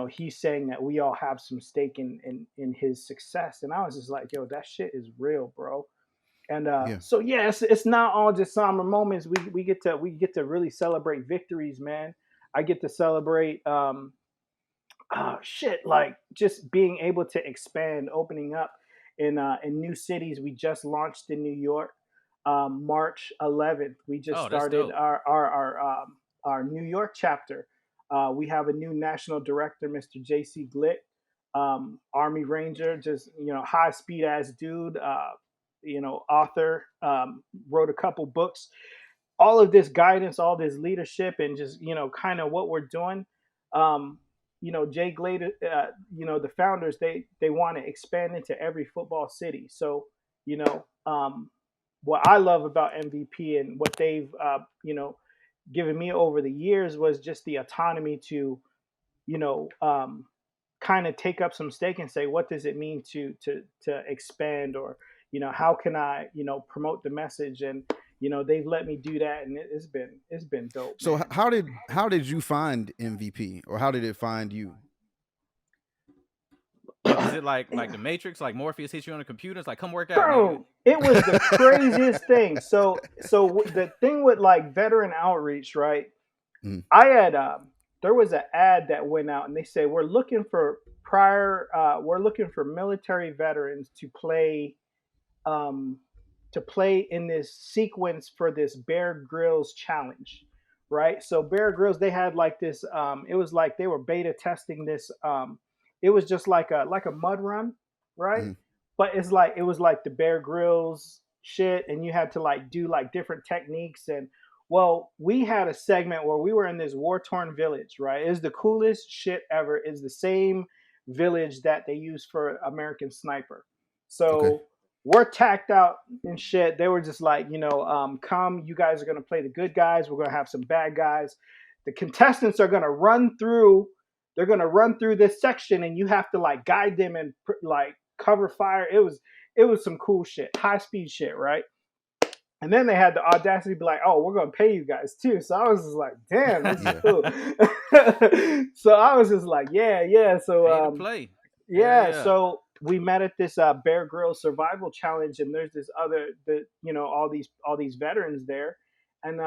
D: he's saying that we all have some stake in his success. And I was just like, yo, that shit is real, bro. And
C: Yeah.
D: so yeah, it's not all just somber moments. We get to really celebrate victories, man. I get to celebrate shit, like just being able to expand, opening up in new cities. We just launched in New York, March 11th. We just
A: Oh, that's
D: started
A: dope.
D: our New York chapter. We have a new national director, Mr. JC Glick, Army Ranger, just high speed ass dude, author, wrote a couple books. all of this guidance, all this leadership, and just kind of what we're doing. Um, Jay Glade, the founders, they want to expand into every football city. So you know, what I love about MVP and what they've given me over the years was just the autonomy to you know kind of take up some stake and say, what does it mean to expand, or how can I promote the message. And they've let me do that, and it's been dope,
C: So
D: man.
C: how did you find MVP, or how did it find you?
A: Like, is it like the Matrix? Like Morpheus hits you on the computer. It's like, come work out, nigga.
D: Bro, it was the craziest thing. So the thing with like veteran outreach, right?
C: Mhm.
D: I had there was an ad that went out, and they said we're looking for military veterans um, to play in this sequence for this Bear Grylls challenge, right? So Bear Grylls, they had like this. It was like they were beta testing this. It was just like a mud run, right?
C: Mhm.
D: But it was like the Bear Grylls shit, and you had to like do like different techniques. And well, we had a segment where we were in this war torn village, right? It was the coolest shit ever. It's the same village that they use for American Sniper.
C: Okay.
D: So we're tacked out and shit. They were just like, come, you guys are gonna play the good guys. We're gonna have some bad guys. The contestants are gonna run through. They're gonna run through this section, and you have to like guide them and like cover fire. It was some cool shit, high speed shit, right? And then they had the audacity to be like, "Oh, we're gonna pay you guys too." So I was just like, "Damn, this is
C: Yeah.
D: cool." So I was just like, "Yeah, yeah." So
A: Pay to play.
D: yeah,
A: Yeah.
D: so we met at this Bear Grylls survival challenge, and there's this all these veterans there, and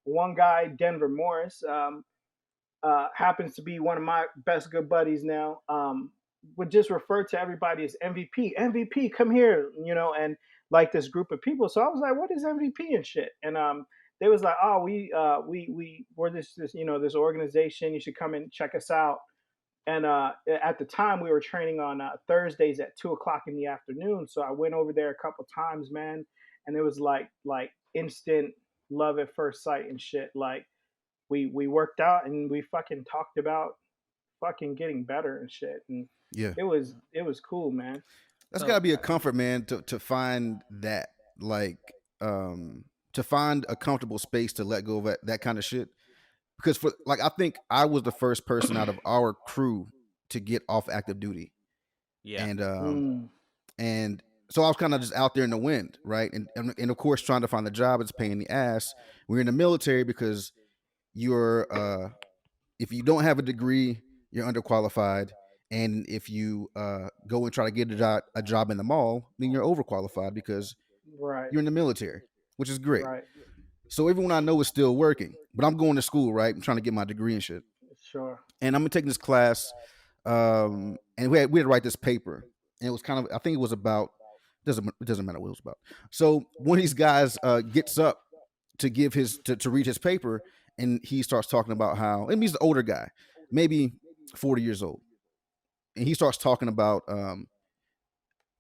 D: one guy, Denver Morris, happens to be one of my best good buddies now. Would just refer to everybody as MVP. MVP, come here, and like this group of people. So I was like, what is MVP and shit? And they was like, oh, we're this organization. You should come and check us out. And at the time, we were training on Thursdays at 2 o'clock in the afternoon. So I went over there a couple times, man, and it was like instant love at first sight and shit. Like we worked out, and we fucking talked about fucking getting better and shit. And
C: Yeah.
D: it was cool, man.
C: That's
A: So
C: gotta be a comfort, man, to find that, like, to find a comfortable space to let go of that kind of shit. Because for like, I think I was the first person out of our crew to get off active duty,
A: yeah.
C: and
D: Mm,
C: and so I was kind of just out there in the wind, right? And of course, trying to find a job, it's a pain in the ass. We're in the military because you're if you don't have a degree, you're underqualified. And if you go and try to get a job in the mall, then you're overqualified because
D: right,
C: you're in the military, which is great.
D: right,
C: So everyone I know is still working, but I'm going to school, right? I'm trying to get my degree and shit.
D: sure.
C: And I'm taking this class, and we had to write this paper, and it was kind of, I think it was about, it doesn't matter what it was about. So one of these guys gets up to give to read his paper, and he starts talking about how, and he's the older guy, maybe 40 years old, and he starts talking about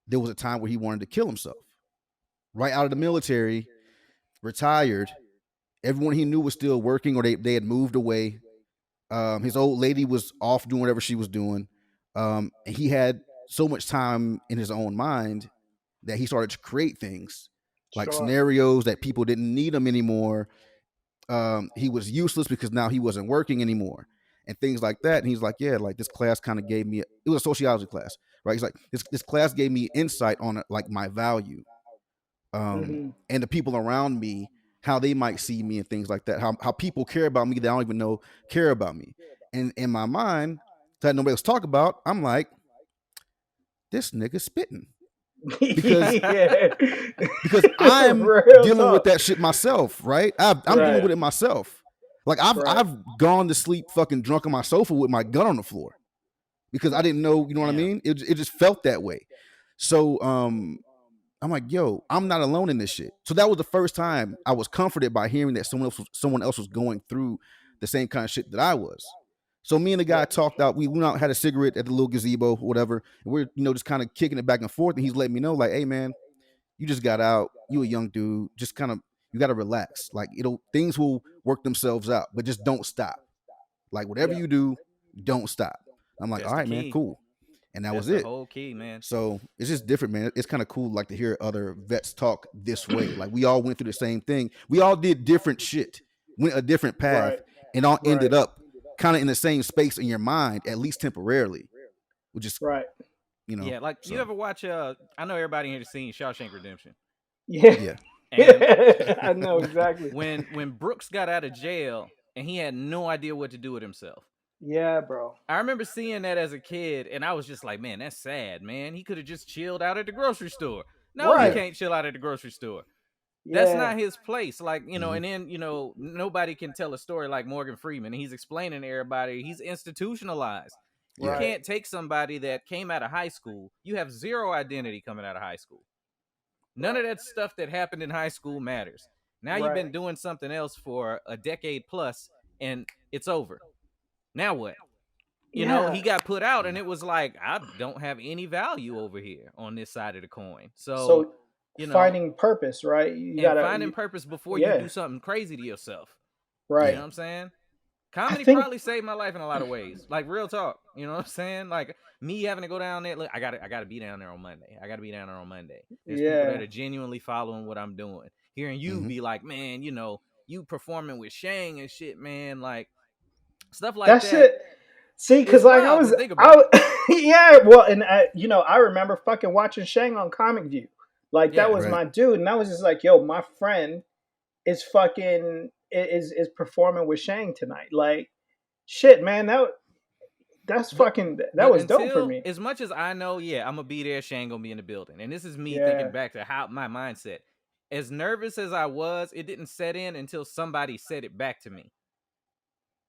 C: there was a time where he wanted to kill himself, right out of the military, retired. Everyone he knew was still working, or they had moved away. His old lady was off doing whatever she was doing. And he had so much time in his own mind that he started to create things like
D: Sure.
C: scenarios that people didn't need him anymore. He was useless because now he wasn't working anymore, and things like that. And he's like, yeah, like this class kind of gave me, it was a sociology class, right? He's like, this class gave me insight on like my value,
D: Hmm.
C: and the people around me, how they might see me and things like that. How people care about me that I don't even know care about me. And in my mind, that nobody else talk about, I'm like, this nigga spitting. Because
D: Yeah.
C: because I'm
D: Real
C: dealing with
D: talk.
C: that shit myself, right? I'm dealing
D: Right.
C: with it myself. Like I've
D: Right.
C: I've gone to sleep fucking drunk on my sofa with my gun on the floor because I didn't know, you know what I
A: Damn.
C: mean? It just felt that way. So I'm like, yo, I'm not alone in this shit. So that was the first time I was comforted by hearing that someone else was going through the same kind of shit that I was. So me and the guy
D: Yep.
C: talked out. We went out, had a cigarette at the little gazebo, whatever. And we're, just kind of kicking it back and forth. And he's letting me know, like, hey man, you just got out. You a young dude. Just kind of, You got to relax. Like things will work themselves out, but just don't stop. Like whatever
D: Yeah.
C: you do, don't stop. I'm like,
A: That's
C: all
A: the
C: right, man,
A: key.
C: cool. And that
A: That's
C: was
A: the
C: it.
A: whole key, man.
C: So it's just different, man. It's kind of cool, like to hear other vets talk this way. Like we all went through the same thing. We all did different shit, went a different path,
D: Right.
C: and all
D: Right.
C: ended up kind of in the same space in your mind, at least temporarily. Which is,
D: Right.
A: Yeah, like you
C: so.
A: ever watch? I know everybody here has seen Shawshank Redemption.
D: Yeah.
C: Yeah.
A: And
D: I know exactly.
A: when Brooks got out of jail and he had no idea what to do with himself.
D: Yeah, bro.
A: I remember seeing that as a kid, and I was just like, man, that's sad, man. He could have just chilled out at the grocery store. No, he
D: Right.
A: can't chill out at the grocery store. That's
D: Yeah.
A: not his place. Like,
C: Mhm.
A: and then, nobody can tell a story like Morgan Freeman. And he's explaining to everybody he's institutionalized. You
C: Yeah.
A: can't take somebody that came out of high school. You have zero identity coming out of high school. None of that stuff that happened in high school matters. Now you've been
D: Right.
A: doing something else for a decade plus, and it's over. Now what?
D: Yeah.
A: He got put out, and it was like, I don't have any value over here on this side of the coin. So,
D: So
A: you know,
D: finding purpose, right? You
A: and
D: gotta
A: finding purpose before you
D: yeah.
A: do something crazy to yourself.
D: Right.
A: You know what I'm saying? Comedy
D: think-
A: probably saved my life in a lot of ways. Like, real talk. You know what I'm saying? Like, me having to go down there. Look, I gotta be down there on Monday. There's people that are genuinely following what I'm doing. Hearing you
C: Mhm.
A: be like, man, you performing with Shang and shit, man. Like, stuff like
D: that
A: that.
D: shit. See, because
A: It's
D: like
A: wild to think about.
D: yeah, well, and I remember fucking watching Shang on Comic View, like that
A: Yeah.
D: was
C: Right.
D: my dude, and I was just like, yo, my friend is fucking is performing with Shang tonight, like, shit, man, that's fucking that was dope for me.
A: As much as I know, yeah, I'm gonna be there. Shang gonna be in the building, and this is me
D: Yeah.
A: thinking back to how my mindset. As nervous as I was, it didn't set in until somebody said it back to me.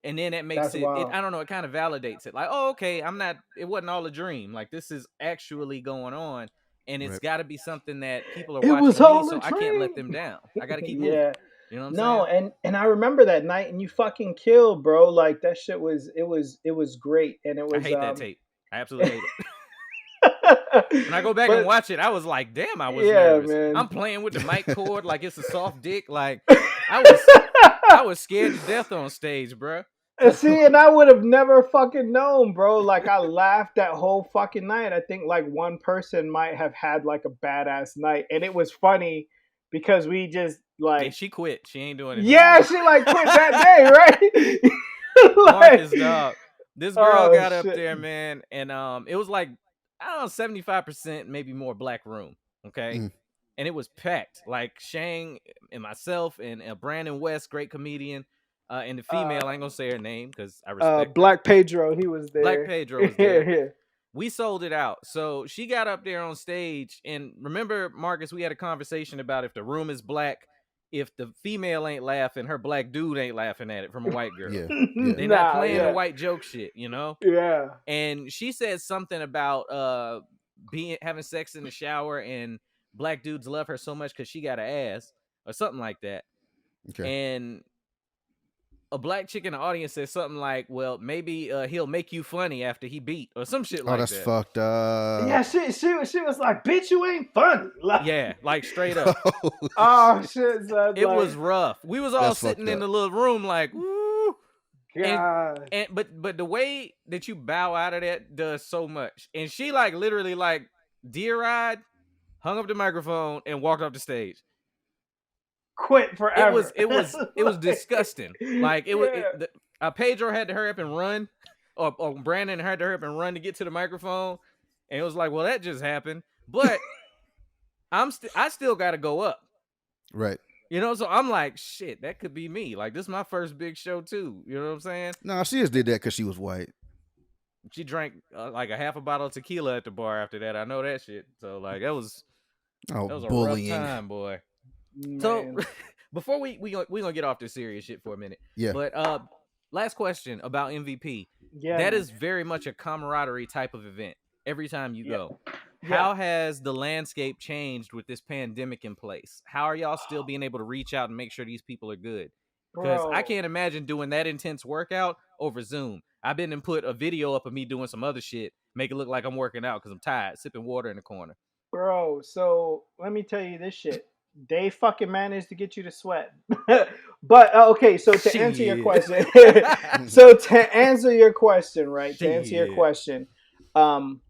A: And then that makes
D: That's wild.
A: I don't know, it kind of validates it. Like, oh, okay, it wasn't all a dream. Like, this is actually going on. And it's
C: Right.
A: got to be something that people are
D: It
A: watching
D: was
A: me,
D: all
A: so
D: a
A: I can't let
D: dream.
A: them down. I got to keep moving.
D: Yeah.
A: You know what I'm
D: No,
A: saying?
D: and I remember that night, and you fucking killed, bro. Like that shit was it was great, and it was.
A: I hate that tape. I absolutely hate it.
D: When
A: When I go back and watch it, I was like, damn, I was
D: Yeah,
A: nervous.
D: man.
A: I'm playing with the mic cord like it's a soft dick. Like, I was scared to death on stage, bro.
D: See, and I would have never fucking known, bro. Like I laughed that whole fucking night. I think like one person might have had like a badass night, and it was funny because we just like
A: And she quit. She ain't doing it.
D: yeah, she like quit that day, right?
A: Marcus, dog. This girl
D: Oh,
A: got up
D: shit.
A: there, man, and it was like, I don't know, 75%, maybe more black room. Okay.
C: Mm.
A: And it was packed. Like Shang and myself and Brandon West, great comedian. And the female, I ain't gonna say her name because I respect her.
D: Black Pedro, he was there.
A: Black Pedro was there.
D: Yeah.
A: We sold it out. So she got up there on stage, and remember, Marcus, we had a conversation about if the room is black, if the female ain't laughing, her black dude ain't laughing at it from a white girl.
C: Yeah.
A: They're not playing the white joke shit,
D: Yeah.
A: And she said something about having sex in the shower, and black dudes love her so much because she got an ass or something like that.
C: Okay.
A: And a black chick in the audience said something like, well, maybe he'll make you funny after he beat or some shit like
C: Oh, that's
A: that.
C: fucked up.
D: Yeah, she was like, bitch, you ain't funny. Like,
A: Yeah, like straight up.
D: oh shit, son.
A: It was rough. We was all
C: That's
A: sitting
C: fucked
A: in the
C: up.
A: little room like, woo.
D: God.
A: But the way that you bow out of that does so much. And she like literally like deer-eyed, hung up the microphone, and walked off the stage.
D: Quit forever.
A: It was disgusting. Like Pedro had to hurry up and run, or Brandon had to hurry up and run to get to the microphone, and it was like, well, that just happened. But I still got to go up.
C: Right.
A: So I'm like, shit, that could be me. Like, this is my first big show too. You know what I'm saying?
C: No, she just did that because she was white.
A: She drank like a half a bottle of tequila at the bar after that. I know that shit. So like that was a
C: bullying.
A: rough time, boy.
D: Man.
A: So before we gonna get off this serious shit for a minute.
C: Yeah.
A: But last question about MVP.
D: yeah,
A: That
D: man.
A: is very much a camaraderie type of event every time you go.
D: Yeah.
A: How has the landscape changed with this pandemic in place? How are y'all still being able to reach out and make sure these people are good? Because
D: Bro.
A: I can't imagine doing that intense workout over Zoom. I've been and put a video up of me doing some other shit, make it look like I'm working out because I'm tired, sipping water in the corner.
D: Bro, so let me tell you this shit. They fucking managed to get you to sweat. But okay, so to answer your
A: Shit.
D: question, so to answer your question, right? To answer your
A: Shit.
D: question, um,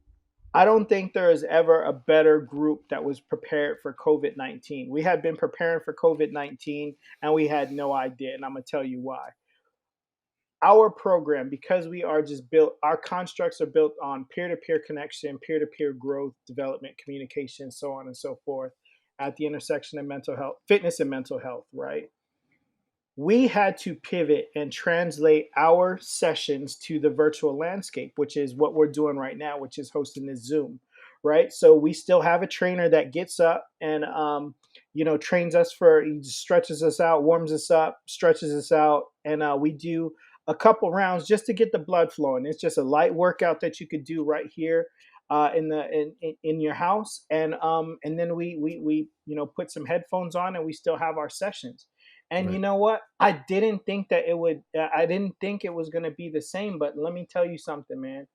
D: I don't think there is ever a better group that was prepared for COVID-19. We had been preparing for COVID-19 and we had no idea, and I'm gonna tell you why. Our program, because we are just built, our constructs are built on peer-to-peer connection, peer-to-peer growth, development, communication, so on and so forth, at the intersection of mental health, fitness and mental health, right? We had to pivot and translate our sessions to the virtual landscape, which is what we're doing right now, which is hosting this Zoom, right? So we still have a trainer that gets up and trains us for, he stretches us out, warms us up, stretches us out, and we do a couple rounds just to get the blood flowing. It's just a light workout that you could do right here in your house, and then we put some headphones on and we still have our sessions. And
C: Right.
D: you know what? I didn't think that it would. I didn't think it was going to be the same. But let me tell you something, man.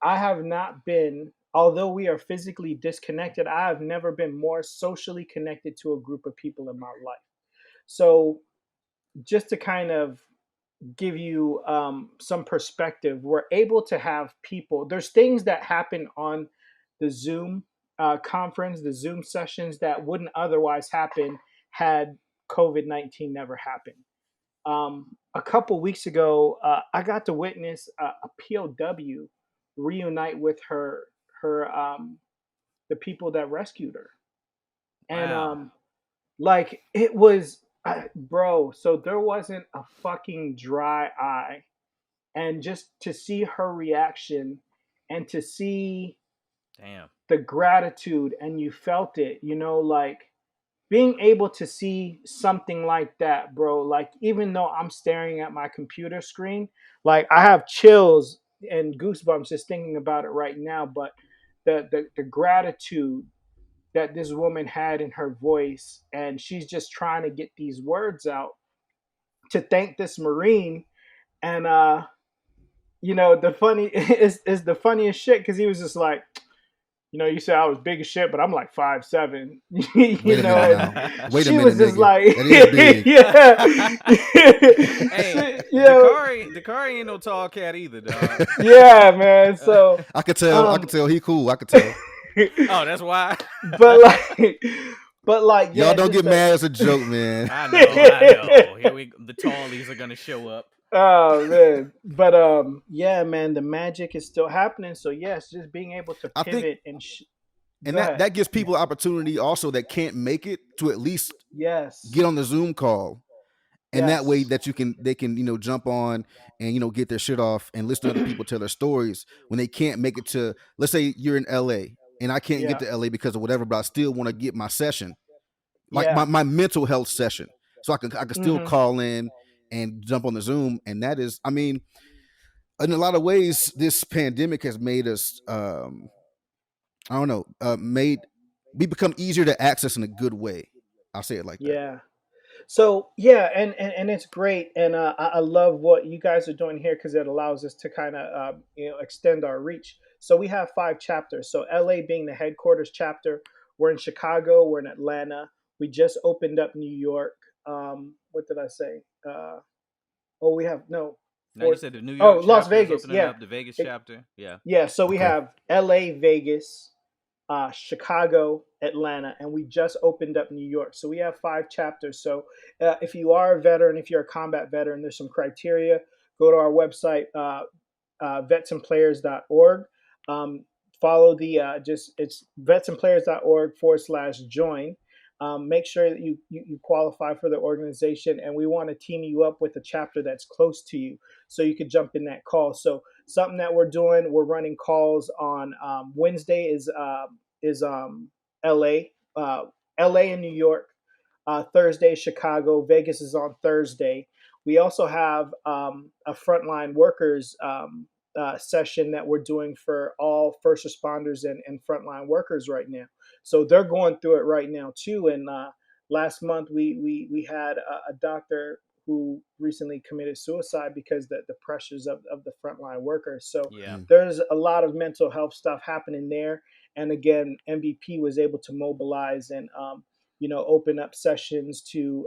D: I have not been. Although we are physically disconnected, I have never been more socially connected to a group of people in my life. So, just to kind of give you some perspective, we're able to have people. There's things that happen on the Zoom conference, the Zoom sessions that wouldn't otherwise happen had COVID-19 never happened. A couple weeks ago, I got to witness a POW reunite with her the people that rescued her, and
A: Wow.
D: like it was, bro. So there wasn't a fucking dry eye, and just to see her reaction, and to see
A: Damn.
D: the gratitude, and you felt it, like being able to see something like that, bro, like even though I'm staring at my computer screen, like I have chills and goosebumps just thinking about it right now. But the gratitude that this woman had in her voice, and she's just trying to get these words out to thank this Marine. And the funny is the funniest shit, because he was just like, you said I was big as shit, but I'm like 5'7",
C: Wait a minute
D: and
C: now. Wait a
D: she
C: minute,
D: was just
C: nigga.
D: like,
C: That is big.
D: yeah,
A: Hey,
D: you know,
A: Dicarie ain't no tall cat either, dog.
D: yeah, man. So,
C: I could tell. I could
D: um,
C: tell he cool. I could tell.
A: Oh, that's why.
D: but like, but like,
C: Y'all
D: yeah,
C: don't
D: just
C: get
D: the.
C: mad as a joke, man.
A: I know, I know. Here the tallies are gonna show up.
D: Oh man, but yeah, man, the magic is still happening. So yes, just being able to
C: I think,
D: pivot and
C: and
D: go ahead.
C: that gives people opportunity also that can't make it to at least
D: Yes,
C: get on the Zoom call, and that way
D: yes,
C: that they can jump on and get their shit off and listen to other people tell their stories when they can't make it to, let's say you're in LA and I can't get
D: yeah,
C: to LA because of whatever, but I still want to get my session, like
D: yeah.
C: my mental health session, so I can still
D: Mm-hmm.
C: call in and jump on the Zoom. And that is, I mean, in a lot of ways this pandemic has made us I don't know, made we become easier to access in a good way. I'll say it like that.
D: Yeah. So yeah, and it's great, and I love what you guys are doing here, because it allows us to kind of extend our reach. So we have 5 chapters. So LA being the headquarters chapter, we're in Chicago, we're in Atlanta. We just opened up New York. What did I say? Oh, we have no
A: Now you
D: four.
A: said the New
D: Oh,
A: York
D: Las
A: chapter is
D: Vegas.
A: opening
D: Yeah,
A: up, the Vegas
D: It-
A: chapter. Yeah.
D: yeah. So we
C: Okay.
D: have LA, Vegas, Chicago, Atlanta, and we just opened up New York. So we have 5 chapters. So if you are a veteran, if you're a combat veteran, there's some criteria. Go to our website, vetsandplayers.org. Follow the it's vetsandplayers.org/join. Make sure that you qualify for the organization, and we want to team you up with a chapter that's close to you, so you could jump in that call. So something that we're doing, we're running calls on Wednesday is LA, LA and New York. Thursday, Chicago. Vegas is on Thursday. We also have a frontline workers session that we're doing for all first responders and frontline workers right now. So they're going through it right now too. And last month we had a doctor who recently committed suicide because the pressures of the frontline workers. So
A: Yeah.
C: Mm.
D: there's a lot of mental health stuff happening there. And again, MVP was able to mobilize and open up sessions to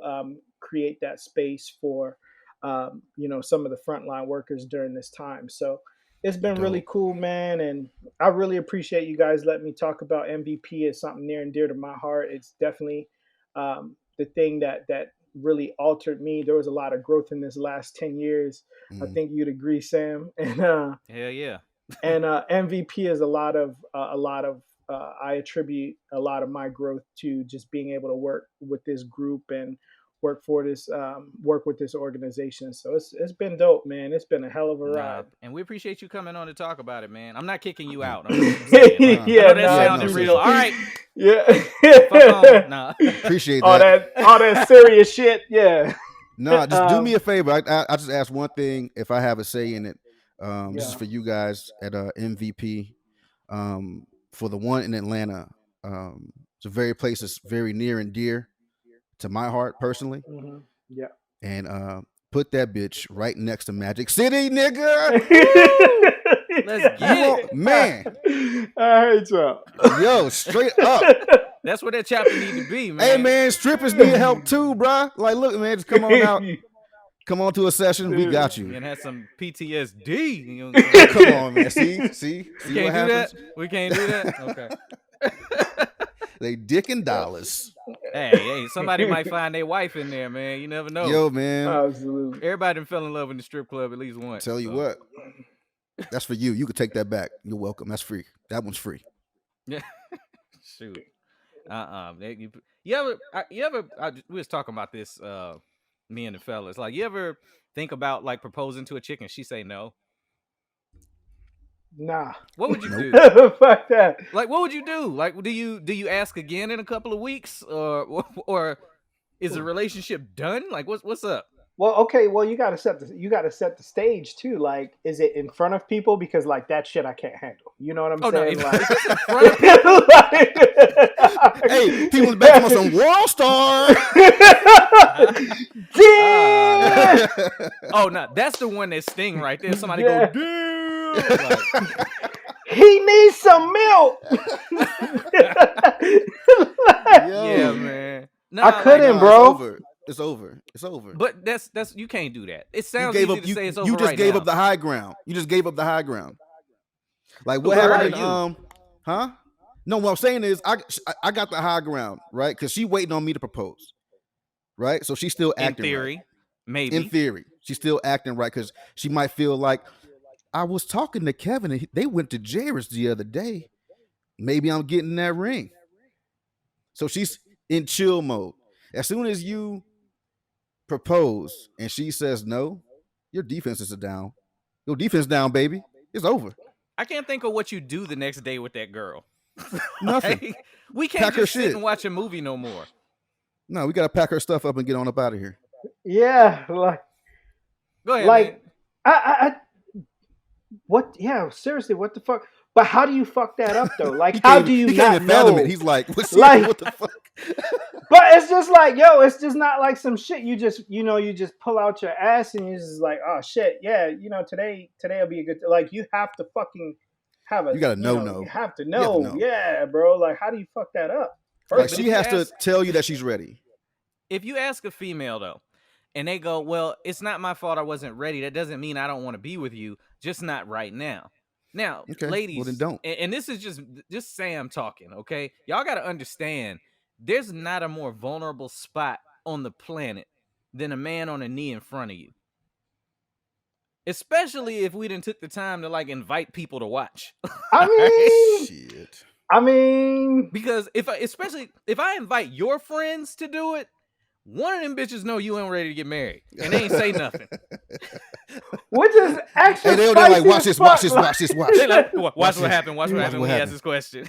D: create that space for some of the frontline workers during this time. So it's been really
C: Dope.
D: cool, man, and I really appreciate you guys letting me talk about MVP. It's something near and dear to my heart. It's definitely the thing that really altered me. There was a lot of growth in this last 10 years. I
C: Mm.
D: think you'd agree, Sam.
A: Hell yeah.
D: And MVP is a lot of I attribute a lot of my growth to just being able to work with this group and work with this organization. So it's been dope, man. It's been a hell of a
A: Nah,
D: ride.
A: and we appreciate you coming on to talk about it, man. I'm not kicking you out. I'm just saying, like,
C: Nah.
A: I
D: Yeah,
A: know that
D: nah,
C: Yeah,
A: sounded
C: no,
A: real.
C: seriously.
A: All right, fuck on.
D: yeah.
A: Nah.
C: Appreciate
D: all
C: that.
D: that serious shit. Yeah.
C: Nah, just do me
D: um,
C: a favor. I just ask one thing if I have a say in it. This is
D: yeah.
C: for you guys at MVP. For the one in Atlanta. It's a very place that's very near and dear to my heart personally.
D: Yeah.
C: And put that bitch right next to Magic City, nigga. Woo!
A: Let's
C: You
A: get it.
C: want, man,
D: I hate y'all.
C: yo, straight up.
A: That's where that chapter need to be, man.
C: Hey man, strippers need help too, bruh. Like, look, man, just come on out. Come on to a session. We got
A: You
C: you.
A: can have some PTSD. You know what I'm saying?
C: Come on, man. See
A: We
C: what
A: can't do
C: happens?
A: that. We can't do that. Okay.
C: They dick and dollars.
A: Hey, somebody might find their wife in there, man. You never know.
C: Yo, man.
D: Absolutely.
A: Everybody done fell in love in the strip club at least once.
C: Tell you
A: so.
C: what. That's for you. You can take that back. You're welcome. That's free. That one's free.
A: Yeah. Shoot. You ever? We was talking about this. Me and the fellas. Like, you ever think about like proposing to a chick and she say no?
D: Nah.
A: What would you do?
D: Fuck that.
A: Like, what would you do? Like, do you ask again in a couple of weeks, or is the relationship done? Like, what's up?
D: Well, okay. Well, you gotta set the stage too. Like, is it in front of people? Because like that shit I can't handle. You know what I'm
A: Oh no,
D: saying?
A: if
D: Like,
A: it's in front of people,
C: Hey, people in the back want some World Star.
D: Damn!
A: oh no, that's the one that sting right there. Somebody
D: Yeah.
A: go, damn. Like,
D: He needs some milk.
A: yeah, man. No,
D: I couldn't,
C: Nah,
D: bro.
C: It's over. It's over.
A: But that's you can't do that. It
C: You
A: sounds
C: gave
A: easy
C: up.
A: to say it's over
C: You just
A: right
C: gave
A: now.
C: up the high ground. You just gave up the high ground. Like what
A: Who
C: happened?
A: are you?
C: Huh? No, what I'm saying is I got the high ground, right? Because she waiting on me to propose, right? So she's still
A: In
C: acting
A: theory,
C: right.
A: maybe.
C: In theory, she's still acting right because she might feel like I was talking to Kevin and they went to Jairus the other day. Maybe I'm getting that ring. So she's in chill mode. As soon as you propose and she says no, your defenses are down. Your defense down, baby. It's over.
A: I can't think of what you do the next day with that girl.
C: Nothing.
A: Like, we can't
C: Pack her
A: just sit
C: shit.
A: and watch a movie no more.
C: No, we gotta pack her stuff up and get on up out of here.
D: Yeah, like,
A: Go ahead, man.
D: I what? Yeah, seriously, what the fuck? But how do you fuck that up though? Like,
C: He
D: how
C: can't
D: do you
C: he can't
D: not
C: even fathom
D: know?
C: it. He's like, what's
D: Like-
C: what the fuck?
D: But it's just like, yo, it's just not like some shit. You just pull out your ass and you're just like, oh shit, yeah, today'll be a good. Like, you have to fucking have a.
C: You gotta know.
D: You have to
C: have to
D: know.
C: know.
D: Yeah, bro. Like, how do you fuck that up?
C: Like
A: But
C: she
A: if you
C: has to
A: ask-
C: tell you that she's ready.
A: If you ask a female though, and they go, well, it's not my fault I wasn't ready, that doesn't mean I don't want to be with you, just not right now. Now,
C: Okay,
A: ladies,
C: well then don't.
A: And this is just Sam talking, okay? Y'all got to understand, there's not a more vulnerable spot on the planet than a man on a knee in front of you. Especially if we didn't took the time to like invite people to watch.
D: I mean,
C: Shit.
A: Because especially if I invite your friends to do it, one of them bitches know you ain't ready to get married, and they ain't say nothing.
D: which is actually
C: Hey, they're like, watch this.
A: They like, watch what
C: this.
A: happened. Watch what
C: Watch
A: happened
C: what
A: when he asked
C: happened.
A: this question.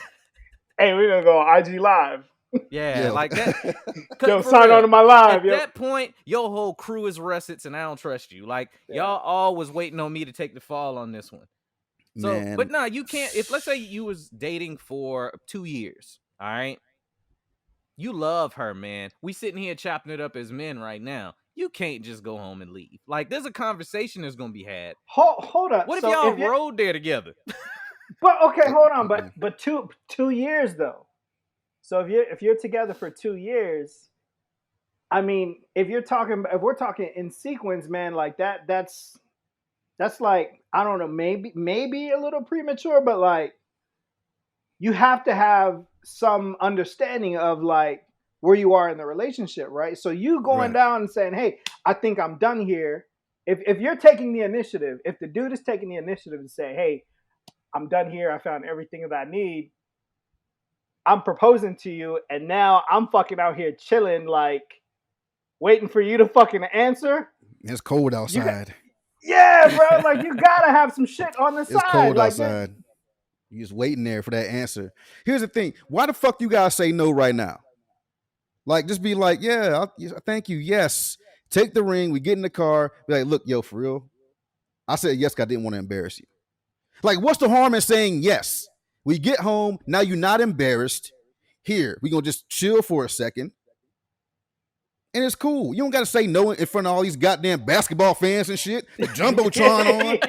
D: Hey, we're gonna go on IG Live.
A: Yeah,
C: Yo.
A: like that.
D: Yo,
A: For
D: sign
A: real.
D: on to my live,
A: At
D: yo.
A: that point, your whole crew is russets, and I don't trust you. Like y'all all was waiting on me to take the fall on this one. So,
C: Man.
A: but no, you can't. If let's say you was dating for 2 years, all right. You love her, man. We sitting here chopping it up as men right now. You can't just go home and leave. Like, there's a conversation that's gonna be had.
D: Hold up.
A: What if
D: So
A: y'all
D: you-
A: rode there together?
D: But okay, hold on. But 2 years though. So if you're together for 2 years, I mean, if we're talking in sequence, man, like that's like, I don't know, maybe a little premature, but like you have to have some understanding of like where you are in the relationship, right? So you going
C: Right.
D: down and saying, "Hey, I think I'm done here." If you're taking the initiative, if the dude is taking the initiative to say, "Hey, I'm done here. I found everything that I need. I'm proposing to you, and now I'm fucking out here chilling, like waiting for you to fucking answer."
C: It's cold
D: You got,
C: outside.
D: yeah, bro. Like you gotta have some shit on the
C: It's
D: side.
C: cold
D: Like this,
C: outside. You just waiting there for that answer. Here's the thing. Why the fuck you guys say no right now? Like, just be like, yeah, thank you. Yes. Take the ring. We get in the car. Be like, look, yo, for real. I said yes because I didn't want to embarrass you. Like, what's the harm in saying yes? We get home. Now you're not embarrassed. Here, we're going to just chill for a second. And it's cool. You don't got to say no in front of all these goddamn basketball fans and shit. The Jumbotron on.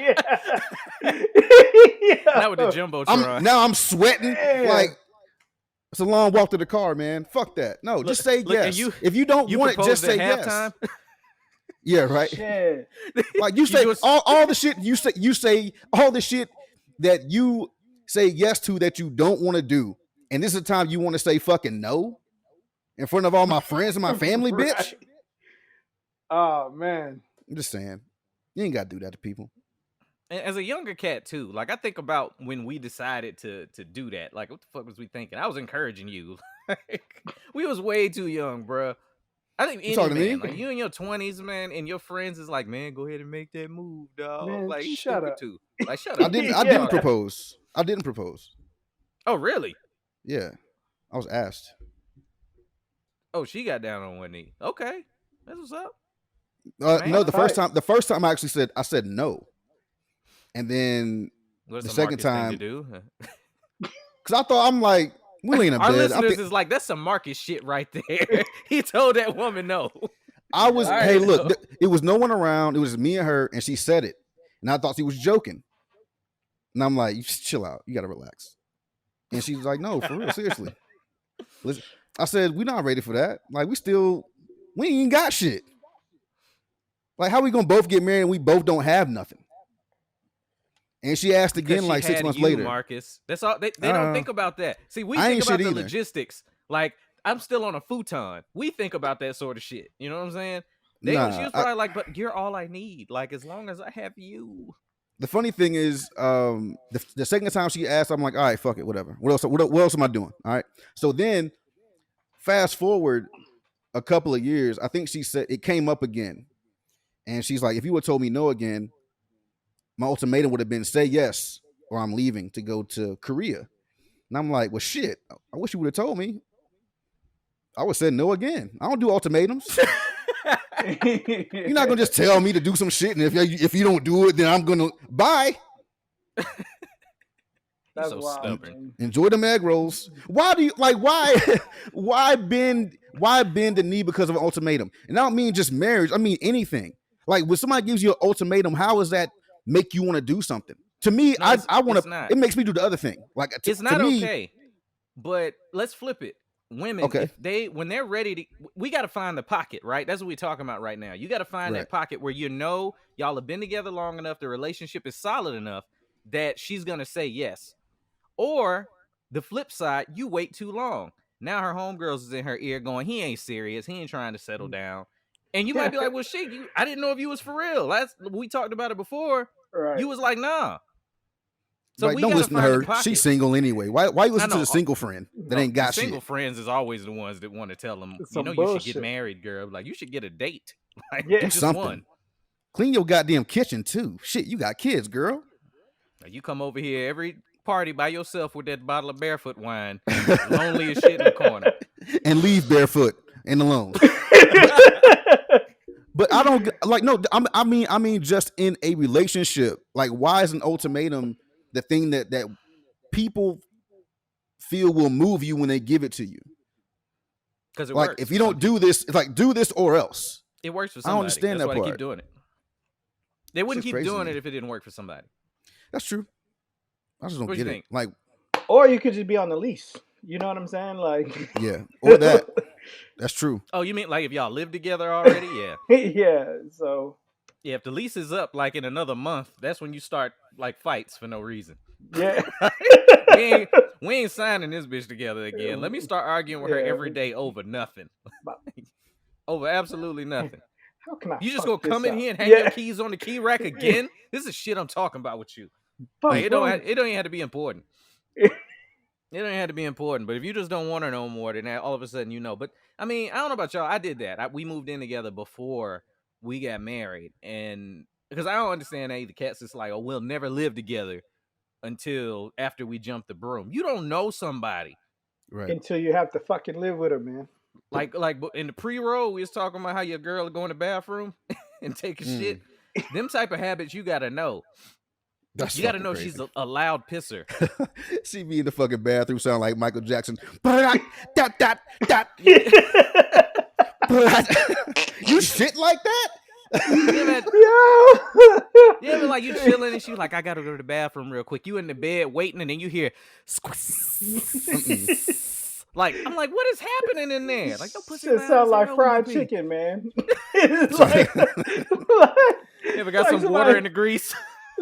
A: Not with the Jumbotron.
C: Now I'm sweating.
D: Yeah.
C: Like, it's a long walk to the car, man. Fuck that. No, just say yes. If you don't want it, just say yes. Yeah, right.
D: Shit.
C: Like you say all the shit you say all the shit that you say yes to that you don't want to do. And this is the time you want to say fucking no in front of all my friends and my family, bitch.
D: Right. Oh man.
C: I'm just saying. You ain't gotta do that to people.
A: And as a younger cat too, like I think about when we decided to do that. Like, what the fuck was we thinking? I was encouraging you. We was way too young, bro. I think any man, like you in your 20s, man, and your friends is like, man, go ahead and make that move, dog.
D: Man,
A: like, you
D: shut
A: stupid
D: up.
A: too. Like, shut up.
C: I didn't propose. I didn't propose.
A: Oh, really?
C: Yeah. I was asked.
A: Oh, she got down on one knee. Okay. That's what's up.
C: No, the first time I said no. And then the second time
A: to do?
C: Cause I thought, I'm like, we ain't in
A: Our
C: bed.
A: listeners is like, that's some Marcus shit right there. He told that woman no.
C: I was, hey, look, it was no one around. It was me and her, and she said it. And I thought she was joking. And I'm like, you just chill out. You got to relax. And she was like, no, for real, seriously. Listen, I said, we're not ready for that. Like, we ain't got shit. Like, how we going to both get married and we both don't have nothing? And she asked again like 6 months later.
A: Marcus. That's all. They don't think about that. See, we
C: I
A: think about the
C: either.
A: logistics. Like, I'm still on a futon. We think about that sort of shit. You know what I'm saying? She was probably like, but you're all I need. Like, as long as I have you.
C: The funny thing is, the second time she asked, I'm like, all right, fuck it, whatever. What else am I doing? All right. So then, fast forward a couple of years, I think she said it came up again. And she's like, if you would have told me no again, my ultimatum would have been say yes or I'm leaving to go to Korea. And I'm like, well, shit, I wish you would have told me. I would have said no again. I don't do ultimatums. You're not going to just tell me to do some shit. And if you don't do it, then I'm going to bye.
A: That's so stubborn.
C: Enjoy them egg rolls. Why bend the knee because of an ultimatum? And I don't mean just marriage. I mean anything. Like when somebody gives you an ultimatum, how does that make you want to do something? To me, no, I want to. It makes me do the other thing. Like
A: it's not okay. But let's flip it. Women,
C: okay.
A: when they're ready to, we got to find the pocket, right? That's what we're talking about right now. You got to find that pocket where y'all have been together long enough, the relationship is solid enough that she's gonna say yes. Or the flip side, you wait too long. Now her homegirls is in her ear going, he ain't serious. He ain't trying to settle down. And you might be like, well, shit, I didn't know if you was for real. We talked about it before. Right. You was like, nah.
C: So like, we don't listen to her. She's single anyway. Why you listen to the single friend that ain't got shit?
A: Single friends is always the ones that want to tell them, you should get married, girl. Like, you should get a date. Like,
C: do something. One. Clean your goddamn kitchen, too. Shit, you got kids, girl.
A: You come over here every party by yourself with that bottle of barefoot wine, lonely as shit in the corner.
C: And leave barefoot and alone. But I don't like I mean just in a relationship. Like, why is an ultimatum the thing that people feel will move you when they give it to you?
A: Because it
C: like
A: works.
C: If you don't do this, it's like do this or else.
A: It works for somebody. I don't understand that part. That's why they keep doing it. They wouldn't keep doing it if it didn't work for somebody.
C: That's true. I just don't get it. Like,
D: or you could just be on the lease. You know what I'm saying? Like,
C: Yeah, or that. That's true.
A: Oh, you mean like if y'all live together already? Yeah.
D: yeah. So
A: Yeah, if the lease is up like in another month, that's when you start like fights for no reason.
D: yeah.
A: we ain't signing this bitch together again. Let me start arguing with her every day over nothing. Over absolutely nothing.
D: How can I?
A: You just
D: fuck
A: gonna come
D: this
A: in
D: up?
A: here and hang your keys on the key rack again? This is shit I'm talking about with you. Like, it don't even have to be important. It don't even have to be important. But if you just don't want her no more, then all of a sudden you know. But I mean, I don't know about y'all. I did that. We moved in together before we got married, and because I don't understand the cats is like, oh, we'll never live together until after we jump the broom. You don't know somebody
C: Right.
D: Until you have to fucking live with her, man.
A: like in the pre-roll, we was talking about how your girl go in the bathroom and take a shit. Them type of habits you gotta know.
C: That's
A: you gotta know
C: crazy.
A: she's a loud pisser.
C: She be in the fucking bathroom sound like Michael Jackson. You shit like that?
A: Yeah, but like you chilling and she's like, I gotta go to the bathroom real quick. You in the bed waiting and then you hear like, I'm like, what is happening in there? Like, don't pussy.
D: It sound like fried chicken, man. It's
A: you ever got some water in the grease?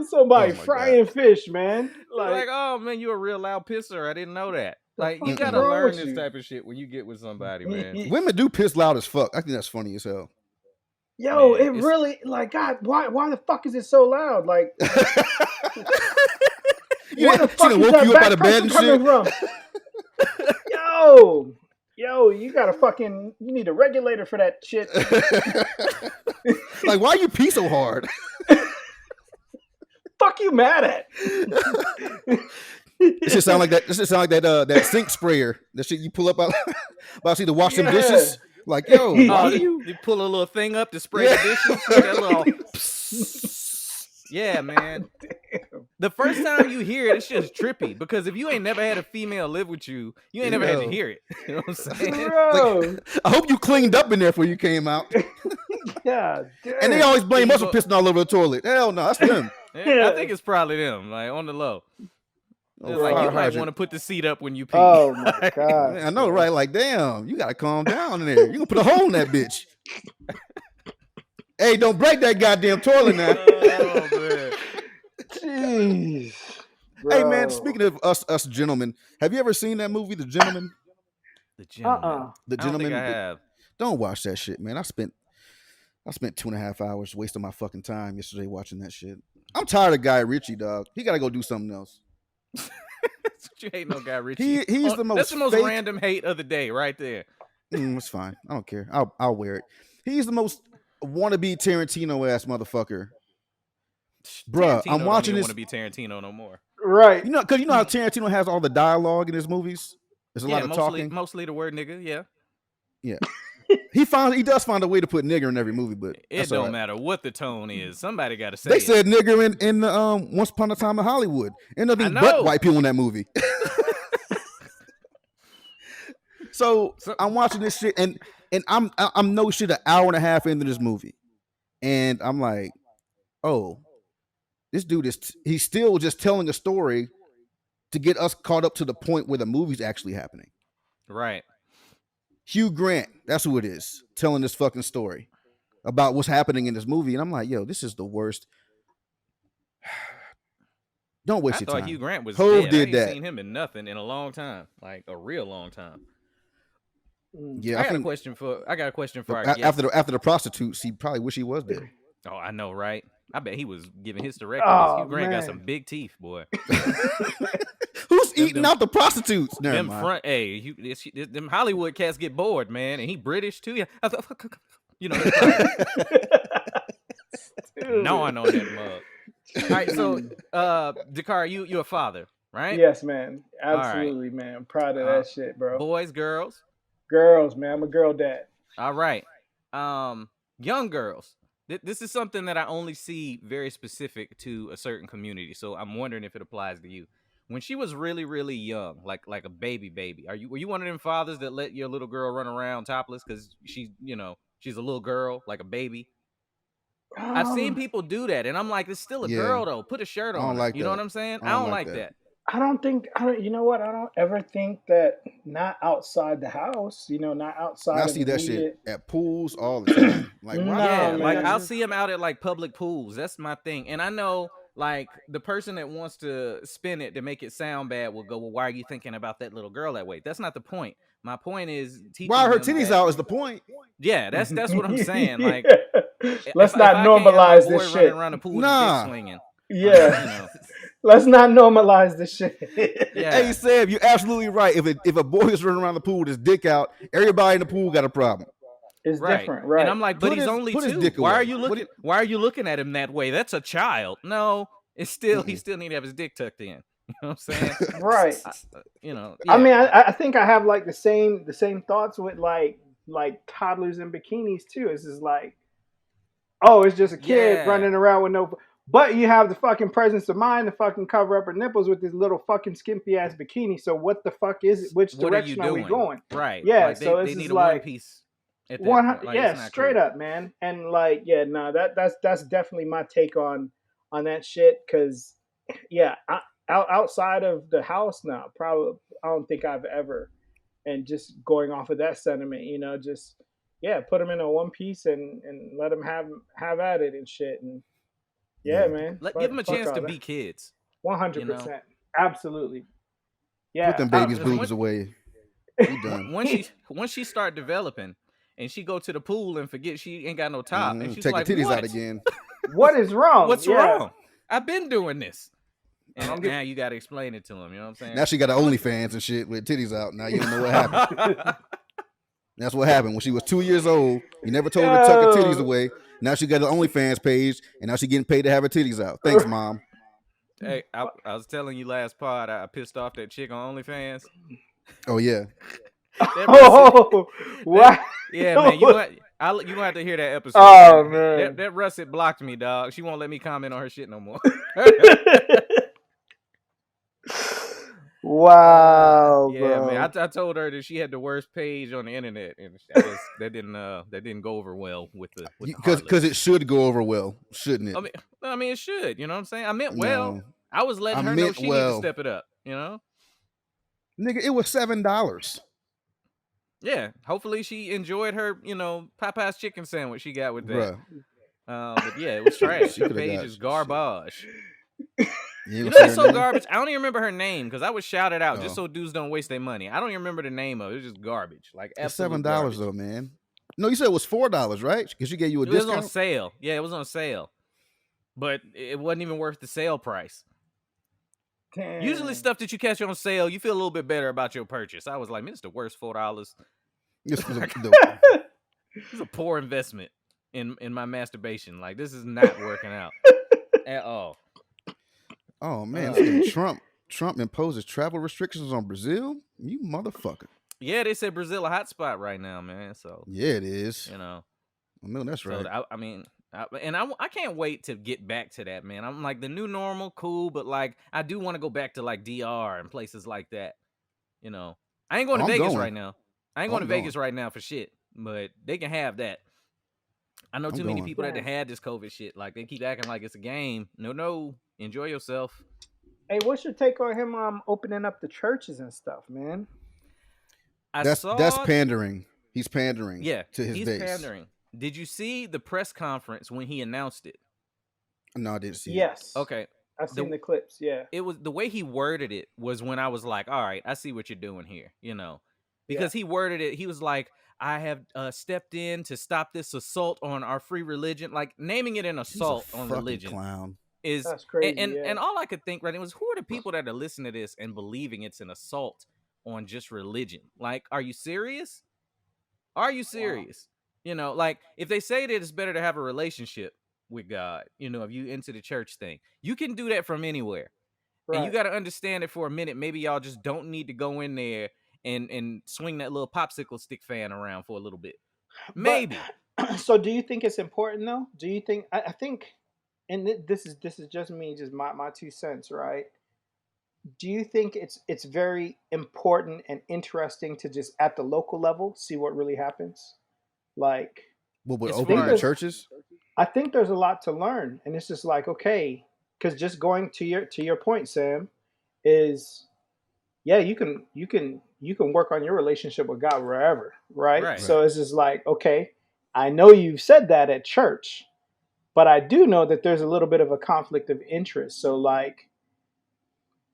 D: Somebody frying fish, man.
A: Like, oh man, you a real loud pisser. I didn't know that. Like, you gotta learn this type of shit when you get with somebody, man.
C: Women do piss loud as fuck. I think that's funny as hell.
D: Yo, man, really, like, God, why the fuck is it so loud? Like, where the fuck is that back person coming from? Yo, you need a regulator for that shit.
C: Like, why you pee so hard?
D: Fuck you mad at?
C: This just sound like that. This just sound like that sink sprayer. That shit you pull up out see to wash them dishes. Like, yo, why
A: you pull a little thing up to spray the dishes? That little yeah, man. Damn. The first time you hear it, it's just trippy because if you ain't never had a female live with you, you ain't never had to hear it. You know what I'm saying?
C: Like, I hope you cleaned up in there before you came out.
D: Yeah,
C: and they always blame us for pissing all over the toilet. Hell no, that's them.
A: Yeah. I think it's probably them, like on the low. Like you might want to put the seat up when you pee.
D: Oh my god!
C: Man, I know, right? Like, damn, you gotta calm down in there. You gonna put a hole in that bitch. Hey, don't break that goddamn toilet now.
D: Oh man. Jeez. Bro.
C: Hey man, speaking of us gentlemen, have you ever seen that movie, The Gentleman?
A: The Gentleman.
C: The Gentleman.
A: I don't think I have.
C: Don't watch that shit, man. I spent 2.5 hours wasting my fucking time yesterday watching that shit. I'm tired of Guy Ritchie, dog. He gotta go do something else.
A: You hate no Guy Ritchie.
C: He's the most.
A: That's the most random hate of the day, right there.
C: It's fine. I don't care. I'll wear it. He's the most wannabe Tarantino ass motherfucker. Bruh, I'm watching this.
A: Want to be Tarantino no more,
C: right? Because you know how Tarantino has all the dialogue in his movies. There's a lot of talking.
A: Mostly the word nigga.
C: Yeah. He does find a way to put nigger in every movie, but
A: it don't matter what the tone is. Somebody got to say.
C: They said nigger in Once Upon a Time in Hollywood. And nothing but white people in that movie. So I'm watching this shit, and I'm no shit an hour and a half into this movie, and I'm like, oh, this dude he's still just telling a story to get us caught up to the point where the movie's actually happening.
A: Right.
C: Hugh Grant, that's who it is, telling this fucking story about what's happening in this movie. And I'm like, yo, this is the worst. Don't waste your time. I thought
A: Hugh Grant was
C: Hove
A: dead.
C: did
A: I ain't
C: that.
A: seen him in nothing in a long time, like a real long time.
C: Yeah,
A: I got a question for our guest.
C: After the prostitutes, he probably wish he was dead.
A: Oh, I know, right? I bet he was giving hysterectomies. Hugh Grant got some big teeth, boy.
C: Who's eating out the prostitutes?
A: Them them Hollywood cats get bored, man, and he British too. Yeah, you know. Gnawing on that mug. All right, so Dicarie, you a father, right?
D: Yes, man. Absolutely, right. Man. I'm proud of that shit, bro.
A: Boys, girls?
D: Girls, man. I'm a girl dad.
A: All right. Young girls. This is something that I only see very specific to a certain community, so I'm wondering if it applies to you. When she was really, really young, like a baby, were you one of them fathers that let your little girl run around topless because she's a little girl, like a baby? I've seen people do that, and I'm like, it's still a girl though. Put a shirt on.
C: Like
A: you know what I'm saying? I don't like that.
D: You know what? I don't ever think that, not outside the house, not
C: And I
D: outside of
C: see that shit
D: immediate.
C: at pools all the time. Like, why the fuck
D: No,
A: Yeah,
C: you
A: like
C: got
A: I'll
D: man.
C: your
A: see him out at like public pools. That's my thing. And I know like the person that wants to spin it to make it sound bad will go, well, why are you thinking about that little girl that way? That's not the point. My point is
C: why
A: teaching
C: her
A: them
C: titties
A: that,
C: out is the point.
A: yeah, that's what I'm saying. Like
D: Let's
A: if
D: not
A: I can't have my
D: normalize this
A: boy running
D: shit.
A: around the pool with his dick
C: Nah.
A: swinging, like,
D: Yeah.
A: you know,
D: Let's not normalize this shit.
C: Hey
A: yeah,
C: Sam, you're absolutely right. If a boy is running around the pool with his dick out, everybody in the pool got a problem.
D: It's
A: right.
D: different,
A: And
D: right?
A: I'm like, but he's only
C: Put his
A: 2.
C: dick away. What
A: Why are you looking at him that way? That's a child. No, it's still he
C: Mm-mm.
A: still need to have his dick tucked in. You know what I'm saying?
D: Right.
A: I,
D: I
A: yeah,
D: mean, I think I have like the same thoughts with like toddlers in bikinis too. It's just like, oh, it's just a kid
A: yeah.
D: running around with no. But you have the fucking presence of mind to fucking cover up her nipples with this little fucking skimpy ass bikini. So what the fuck is it? Which
A: What are you
D: direction are we
A: doing?
D: going?
A: Right.
D: Yeah.
A: Like
D: So
A: they
D: it's
A: need
D: just
A: a one
D: like
A: piece at that point. Like it's
D: yeah,
A: not
D: straight
A: cool.
D: up, man. And like, yeah, no, that's definitely my take on that shit. Cause yeah, outside of the house now, probably I don't think I've ever. And just going off of that sentiment, just yeah, put them in a one piece and let them have at it and shit. And yeah,
C: Yeah.
D: man,
A: Give them a
D: fuck
A: chance
D: all
A: to
D: that.
A: be kids. You know,
D: 100%, absolutely.
C: Put
D: Yeah,
C: them babies'
A: because
C: boobs away. We done.
A: once she start developing, and she go to the pool and forget she ain't got no top, and she's
C: Take her
A: like,
C: titties out
A: "What?
C: again.
D: what is wrong?
A: What's
D: Yeah,
A: wrong? I've been doing this."
D: I
A: And
D: don't
A: now you got to explain it to him. You know what I'm saying?
C: Now she got an OnlyFans and shit with titties out. Now you don't know what happened. That's what happened when she was 2 years old. You never told her to tuck her titties
D: Yo.
C: away. Now she got an OnlyFans page, and now she getting paid to have her titties out. Thanks, mom.
A: Hey, I was telling you last pod, I pissed off that chick on OnlyFans.
C: Oh yeah,
A: That russet,
D: Oh, what?
A: yeah, man, you gonna have to hear that episode.
D: Oh
A: That
D: man.
A: russet blocked me, dog. She won't let me comment on her shit no more.
D: Wow,
A: Yeah, man.
D: bro.
A: I told her that she had the worst page on the internet, and I guess that didn't go over well with the
C: because it
A: heartless.
C: should go over well, shouldn't it?
A: I mean, it should. You know what I'm saying? I meant well.
C: No,
A: I was
C: I
A: letting her know
C: meant
A: she need to
C: well,
A: step it up. You know?
C: nigga. It was $7.
A: Yeah. Hopefully she enjoyed her, Popeye's chicken sandwich she got with that.
C: Bruh.
A: But yeah, it was trash.
C: She
A: Her
C: could have
A: page
C: got
A: is
C: shit.
A: garbage.
C: You
A: You
C: ain't
A: know
C: gonna
A: it's
C: say
A: so
C: her name?
A: garbage. I don't even remember her name because I would shout it out just
C: Oh.
A: so dudes don't waste their money. I don't even remember the name of it. It's just garbage. Like
C: It's
A: absolute
C: $7
A: garbage.
C: though, man. No, you said it was $4, right? Because she gave you a
A: It was on
C: discount.
A: sale. Yeah, it was on sale. But it wasn't even worth the sale price. Usually
D: Damn.
A: stuff that you catch on sale, you feel a little bit better about your purchase. I was like, man, it's the worst $4.
C: This was
A: This is a poor investment in my masturbation. Like this is not working out at all.
C: oh man, this nigga Trump imposes travel restrictions on Brazil. You motherfucker.
A: Yeah, they said Brazil a hot spot right now, man. So
C: Yeah, it is.
A: you know,
C: I know that's right.
A: so I mean, I can't wait to get back to that, man. I'm like the new normal, cool, but like I do want to go back to like DR and places like that. You know, I ain't going to
C: I'm
A: Vegas
C: going.
A: right now. I ain't
C: Oh,
A: going to
C: I'm
A: Vegas right now for shit, but they can have that. I know
C: I'm
A: too many
C: going.
A: people that have had this COVID shit. Like they keep acting like it's a game. No, enjoy yourself.
D: Hey, what's your take on him opening up the churches and stuff, man?
C: That's pandering. He's pandering.
A: Yeah,
C: to his
A: he's
C: base.
A: pandering. Did you see the press conference when he announced it?
C: No, I didn't see it.
D: Yes.
A: Okay,
D: I've seen the clips, yeah.
A: it was the way he worded it was when I was like, all right, I see what you're doing here, because he worded it. He was like, I have stepped in to stop this assault on our free religion, like naming it an assault on religion.
C: Clown.
A: Is
D: That's crazy,
A: and all I could think right was who are the people that are listening to this and believing it's an assault on just religion? Like, are you serious? Are you serious? Like if they say that it's better to have a relationship with God, if you into the church thing, you can do that from anywhere.
D: Right.
A: And you got to understand it for a minute. Maybe y'all just don't need to go in there and swing that little popsicle stick fan around for a little bit. Maybe.
D: So do you think it's important though? Do you think I think, and this is just me, just my 2 cents, right? Do you think it's very important and interesting to just at the local level see what really happens? Like,
C: What would
A: As
C: open
A: far
C: the
A: as-
C: churches?
D: I think there's a lot to learn, and it's just like, okay, because just going to your point, Sam, is, yeah, you can work on your relationship with God wherever, right?
A: Right.
C: Right.
D: So it's just like, okay, I know you've said that at church, but I do know that there's a little bit of a conflict of interest. So like,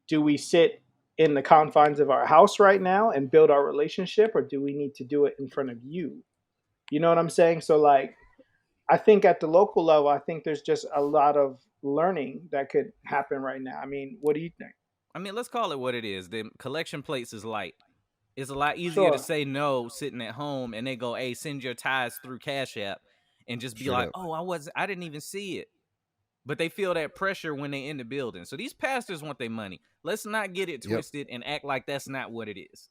D: do we sit in the confines of our house right now and build our relationship, or do we need to do it in front of you? You know what I'm saying? So like, I think at the local level, I think there's just a lot of learning that could happen right now. I mean, what do you think?
A: I mean, let's call it what it is. The collection plates is light. It's a lot easier to
D: Sure.
A: say no sitting at home and they go, hey, send your ties through Cash App and just be
C: Straight
A: like,
C: up.
A: oh, I didn't even see it. But they feel that pressure when they in the building. So these pastors want their money. Let's not get it
C: Yep.
A: twisted and act like that's not what it is.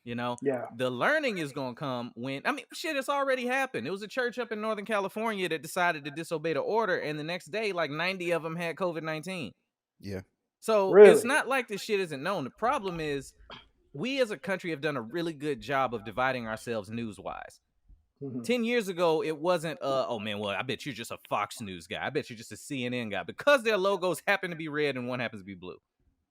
A: You know,
D: Yeah.
A: the learning is going to come when, I mean, shit, it's already happened. It was a church up in Northern California that decided to disobey the order. And the next day, like 90 of them had COVID-19.
C: Yeah.
A: So it's
D: Really?
A: not like this shit isn't known. The problem is we as a country have done a really good job of dividing ourselves news-wise.
D: Mhm.
A: 10 years ago, it wasn't, oh man, well, I bet you're just a Fox News guy. I bet you're just a CNN guy because their logos happen to be red and one happens to be blue,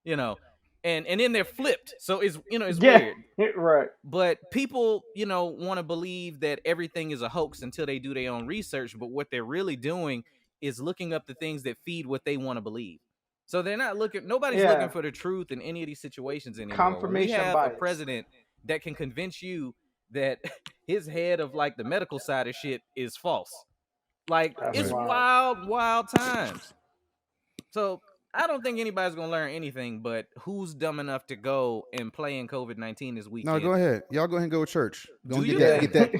A: you know, and then they're flipped. So it's, you know, it's
D: Yeah.
A: weird.
D: Right.
A: But people, you know, want to believe that everything is a hoax until they do their own research. But what they're really doing is looking up the things that feed what they want to believe. So they're not looking, nobody's looking
D: Yeah.
A: for the truth in any of these situations anymore. When we
D: Confirmation
A: have a
D: bias.
A: president that can convince you that his head of like the medical side of shit is false, like
D: That's
A: it's
D: wild.
A: wild times. So I don't think anybody's gonna learn anything, but who's dumb enough to go and play in COVID-19 this
C: No,
A: weekend?
C: go ahead. Y'all go ahead and go to church. Go
A: Do
C: and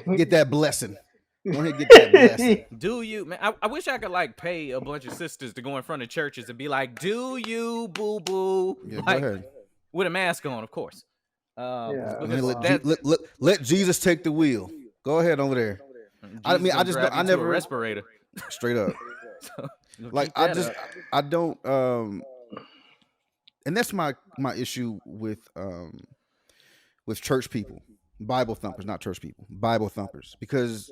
A: you?
C: get that blessing. Go ahead and get that blessing.
A: Do you, man? I wish I could like pay a bunch of sisters to go in front of churches and be like, "Do you, boo boo?"
C: Yeah, go
A: Like
C: ahead.
A: with a mask on, of course.
D: Yeah.
C: And
A: Because
C: then
A: that
C: let Jesus take the wheel. Go ahead over there. I
A: Jesus
C: mean, I
A: gonna
C: just
A: grab
C: I
A: you to a
C: never
A: respirator.
C: straight up.
A: So, you'll
C: Like
A: keep that up.
C: I don't and that's my issue with church people, Bible thumpers, not church people, Bible thumpers, because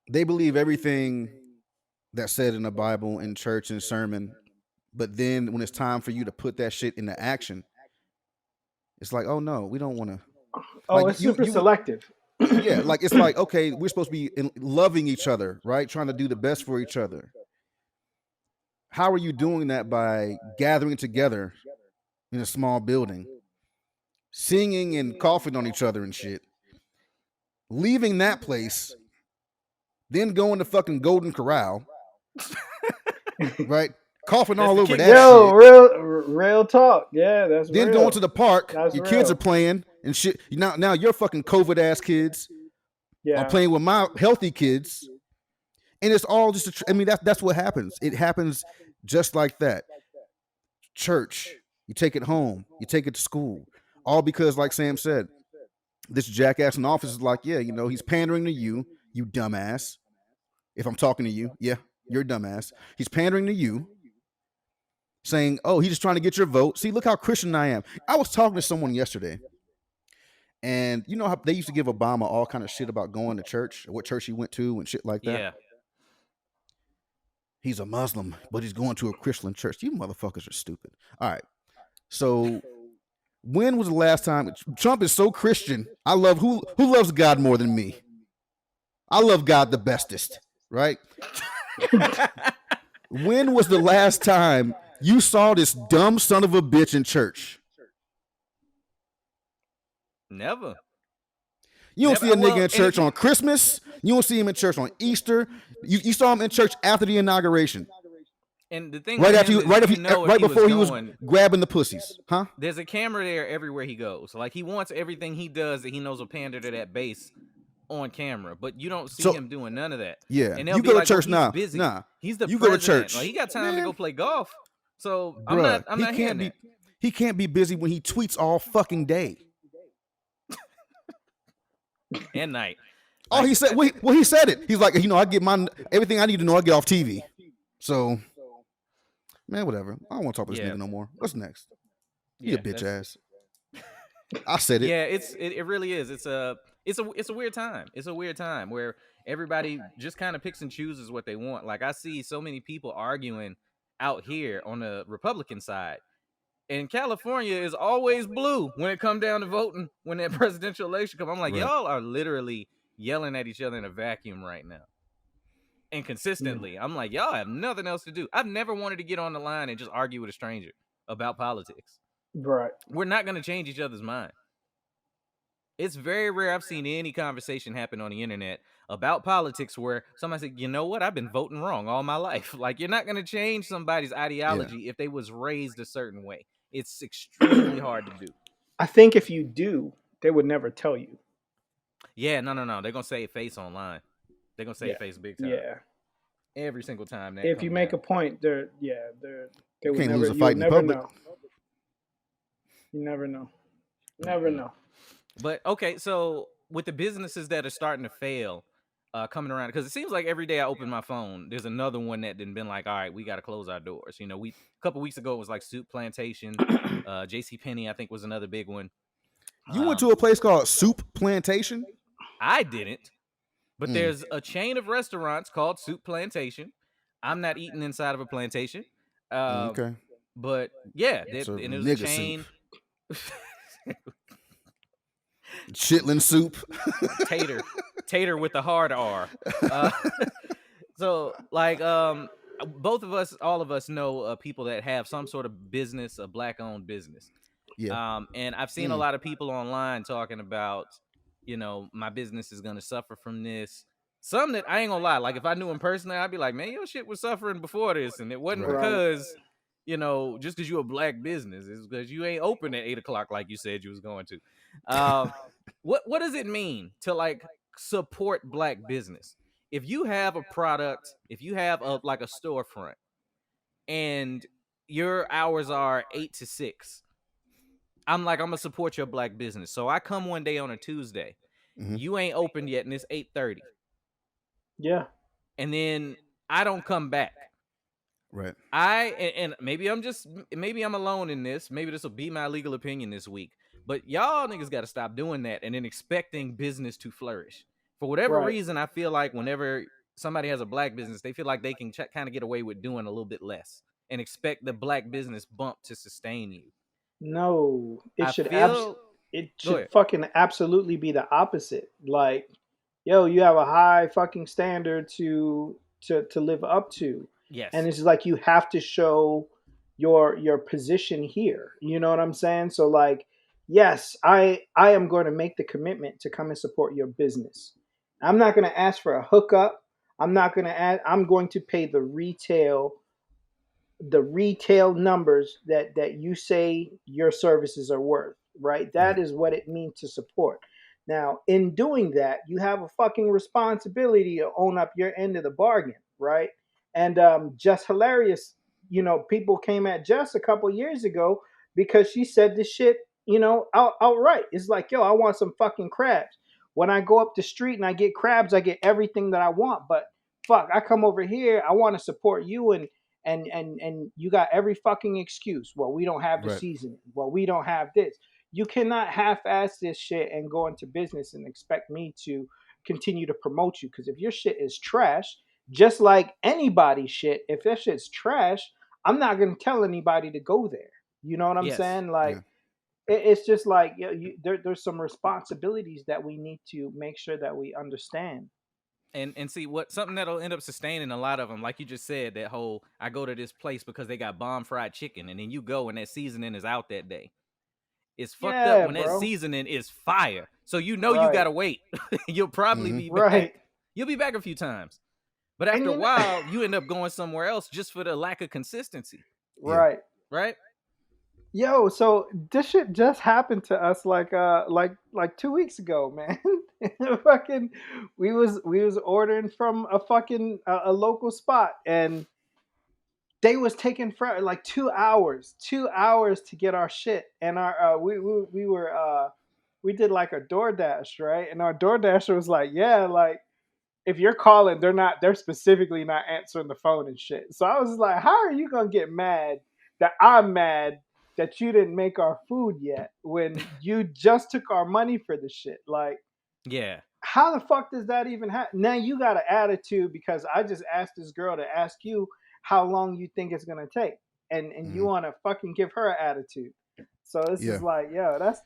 C: they believe everything that's said in the Bible, in church, and sermon, but then when it's time for you to put that shit into action, it's like, oh no, we don't want to.
D: Oh,
C: Like
D: it's super selective.
C: yeah, like it's like, okay, we're supposed to be loving each other, right? Trying to do the best for each other. How are you doing that by gathering together in a small building, singing and coughing on each other and shit, leaving that place, then going to fucking Golden Corral, right? Coughing
A: That's
C: all
A: the
C: over
A: kick
C: that
D: Yo,
C: shit.
D: real talk. Yeah, that's
C: Then
D: real.
C: going to the park,
D: That's
C: your kids
D: real.
C: are playing and shit. Now your fucking COVID ass kids are
D: Yeah.
C: playing with my healthy kids, and it's all just. I mean, that's what happens. It happens just like that. Church, you take it home, you take it to school, all because, like Sam said, this jackass in the office is like, yeah, you know, he's pandering to you, you dumbass. If I'm talking to you, yeah, you're a dumbass. He's pandering to you, saying, oh, he's just trying to get your vote. See, look how Christian I am. I was talking to someone yesterday, and you know how they used to give Obama all kind of shit about going to church, what church he went to, and shit like that.
A: Yeah.
C: He's a Muslim, but he's going to a Christian church. You motherfuckers are stupid. All right. So when was the last time Trump is so Christian? I love who loves God more than me? I love God the bestest, right? When was the last time you saw this dumb son of a bitch in church?
A: Never.
C: You don't
A: Never.
C: see a nigga in church on Christmas. You don't see him in church on Easter. You saw him in church after the inauguration.
A: And the thing
C: Right
A: with
C: after
A: him
C: you, right
A: is,
C: after
A: you know,
C: right
A: if
C: before he was
A: going,
C: grabbing the pussies, huh?
A: there's a camera there everywhere he goes. Like he wants everything he does that he knows will pander to that base on camera, but you don't see him doing none of that.
C: Yeah,
A: And they'll
C: you
A: be
C: go
A: like,
C: to church
A: he's
C: now.
A: busy.
C: Nah,
A: He's the
C: you go to
A: president.
C: church.
A: Like, he got time to
C: Man.
A: go play golf. So
C: Bruh,
A: I'm not hearing that.
C: He can't be busy when he tweets all fucking day.
A: And night.
C: Oh,
A: Like,
C: he said. Well, he said it. He's like, you know, I get my everything I need to know. I get off TV. So, man, whatever. I don't want to talk about this
A: Yeah.
C: nigga no more. What's next?
A: yeah,
C: You a bitch ass. I said it.
A: Yeah, it really is. It's a weird time. It's a weird time where everybody just kind of picks and chooses what they want. Like I see so many people arguing out here on the Republican side. And California is always blue when it come down to voting, when that presidential election come. I'm like,
C: Right.
A: y'all are literally yelling at each other in a vacuum right now. And consistently. I'm like, y'all have nothing else to do. I've never wanted to get on the line and just argue with a stranger about politics.
D: Right.
A: We're not going to change each other's mind. It's very rare I've seen any conversation happen on the internet about politics where somebody said, you know what, I've been voting wrong all my life. Like, you're not going to change somebody's ideology if they was raised a certain way. It's extremely hard to do.
D: I think if you do, they would never tell you.
A: Yeah, no. They're going to save face online. They're going to save face big time.
D: Yeah.
A: Every single time. That
D: If you make a point, they
C: You
D: would
C: can't
D: never,
C: lose a fight in
D: never
C: public.
D: know. You never know. Never know.
A: But okay, so with the businesses that are starting to fail, coming around, because it seems like every day I open my phone, there's another one that done been like, all right, we got to close our doors. You know, a couple weeks ago it was like Soup Plantation, J.C. Penney, I think was another big one.
C: You went to a place called Soup Plantation?
A: I didn't, but there's a chain of restaurants called Soup Plantation. I'm not eating inside of a plantation.
C: Okay.
A: But yeah,
C: So
A: and it was a
C: nigga
A: chain.
C: Chitlin soup.
A: tater with the hard R. So like both of us, all of us know people that have some sort of business, a black-owned business.
C: Yeah.
A: And I've seen a lot of people online talking about, you know, my business is gonna suffer from this. Some that I ain't gonna lie, like if I knew him personally, I'd be like, man, your shit was suffering before this, and it wasn't
C: Right.
A: because, you know, just because you're a black business, it's because you ain't open at 8:00 like you said you was going to. What does it mean to like support black business? If you have a product, if you have a like a storefront, and your hours are 8 to 6, I'm gonna support your black business. So I come one day on a Tuesday, you ain't opened yet, and it's 8:30.
D: Yeah.
A: And then I don't come back.
C: Right.
A: And maybe I'm alone in this. Maybe this will be my legal opinion this week. But y'all niggas got to stop doing that and then expecting business to flourish. For whatever reason, I feel like whenever somebody has a black business, they feel like they can kind of get away with doing a little bit less and expect the black business bump to sustain you.
D: No, it should fucking absolutely be the opposite. Like, yo, you have a high fucking standard to live up to.
A: Yes.
D: And it's like you have to show your position here. You know what I'm saying? So like, yes, I am going to make the commitment to come and support your business. I'm not going to ask for a hookup. I'm going to pay the retail numbers that you say your services are worth, right? That is what it means to support. Now, in doing that, you have a fucking responsibility to own up your end of the bargain, right? And just hilarious, you know, people came at Jess a couple years ago because she said this shit, you know, outright. It's like, yo, I want some fucking crabs. When I go up the street and I get crabs, I get everything that I want. But fuck, I come over here, I want to support you, and you got every fucking excuse. Well, we don't have the seasoning. Well, we don't have this. You cannot half-ass this shit and go into business and expect me to continue to promote you. Because if your shit is trash, just like anybody's shit, if that shit's trash, I'm not going to tell anybody to go there. You know what I'm saying? Like, it's just like, there's some responsibilities that we need to make sure that we understand.
A: And see something that'll end up sustaining a lot of them, like you just said, that whole I go to this place because they got bomb fried chicken, and then you go and that seasoning is out that day. It's fucked up when that seasoning is fire. So you know you gotta wait. You'll probably be back. You'll be back a few times. But after a while, you end up going somewhere else just for the lack of consistency.
D: Right.
A: Right?
D: Yo, so this shit just happened to us like 2 weeks ago, man. Fucking we was ordering from a fucking a local spot, and they was taking like 2 hours to get our shit. And our we did like a DoorDash, right? And our DoorDasher was like, yeah, like if you're calling, they're specifically not answering the phone and shit. So I was like, how are you gonna get mad that I'm mad that you didn't make our food yet when you just took our money for the shit? Like,
A: yeah,
D: how the fuck does that even happen? Now you got an attitude because I just asked this girl to ask you, how long you think it's gonna take, and you
C: Mhm.
D: want to fucking give her an attitude. So this
C: Yeah.
D: is like, yo, that's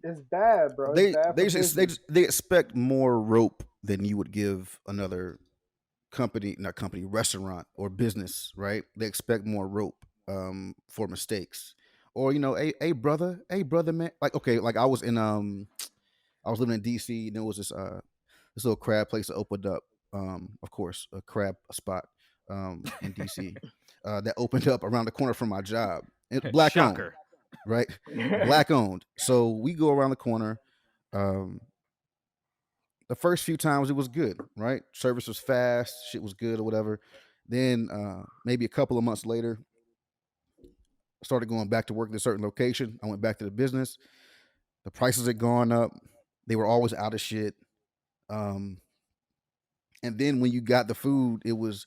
D: it's bad, bro. It's bad for business.
C: They expect more rope than you would give another company, not company, restaurant or business, right? They expect more rope for mistakes. Or, hey brother, man. Like, okay, like I was living in DC, and there was this little crab place that opened up. Of course, a crab spot in DC that opened up around the corner from my job. Black owned,
A: Shocker.
C: right? Black owned. So we go around the corner. Um, the first few times it was good, right? Service was fast, shit was good or whatever. Then maybe a couple of months later, I started going back to work at a certain location. I went back to the business. The prices had gone up. They were always out of shit. Um, and then when you got the food, it was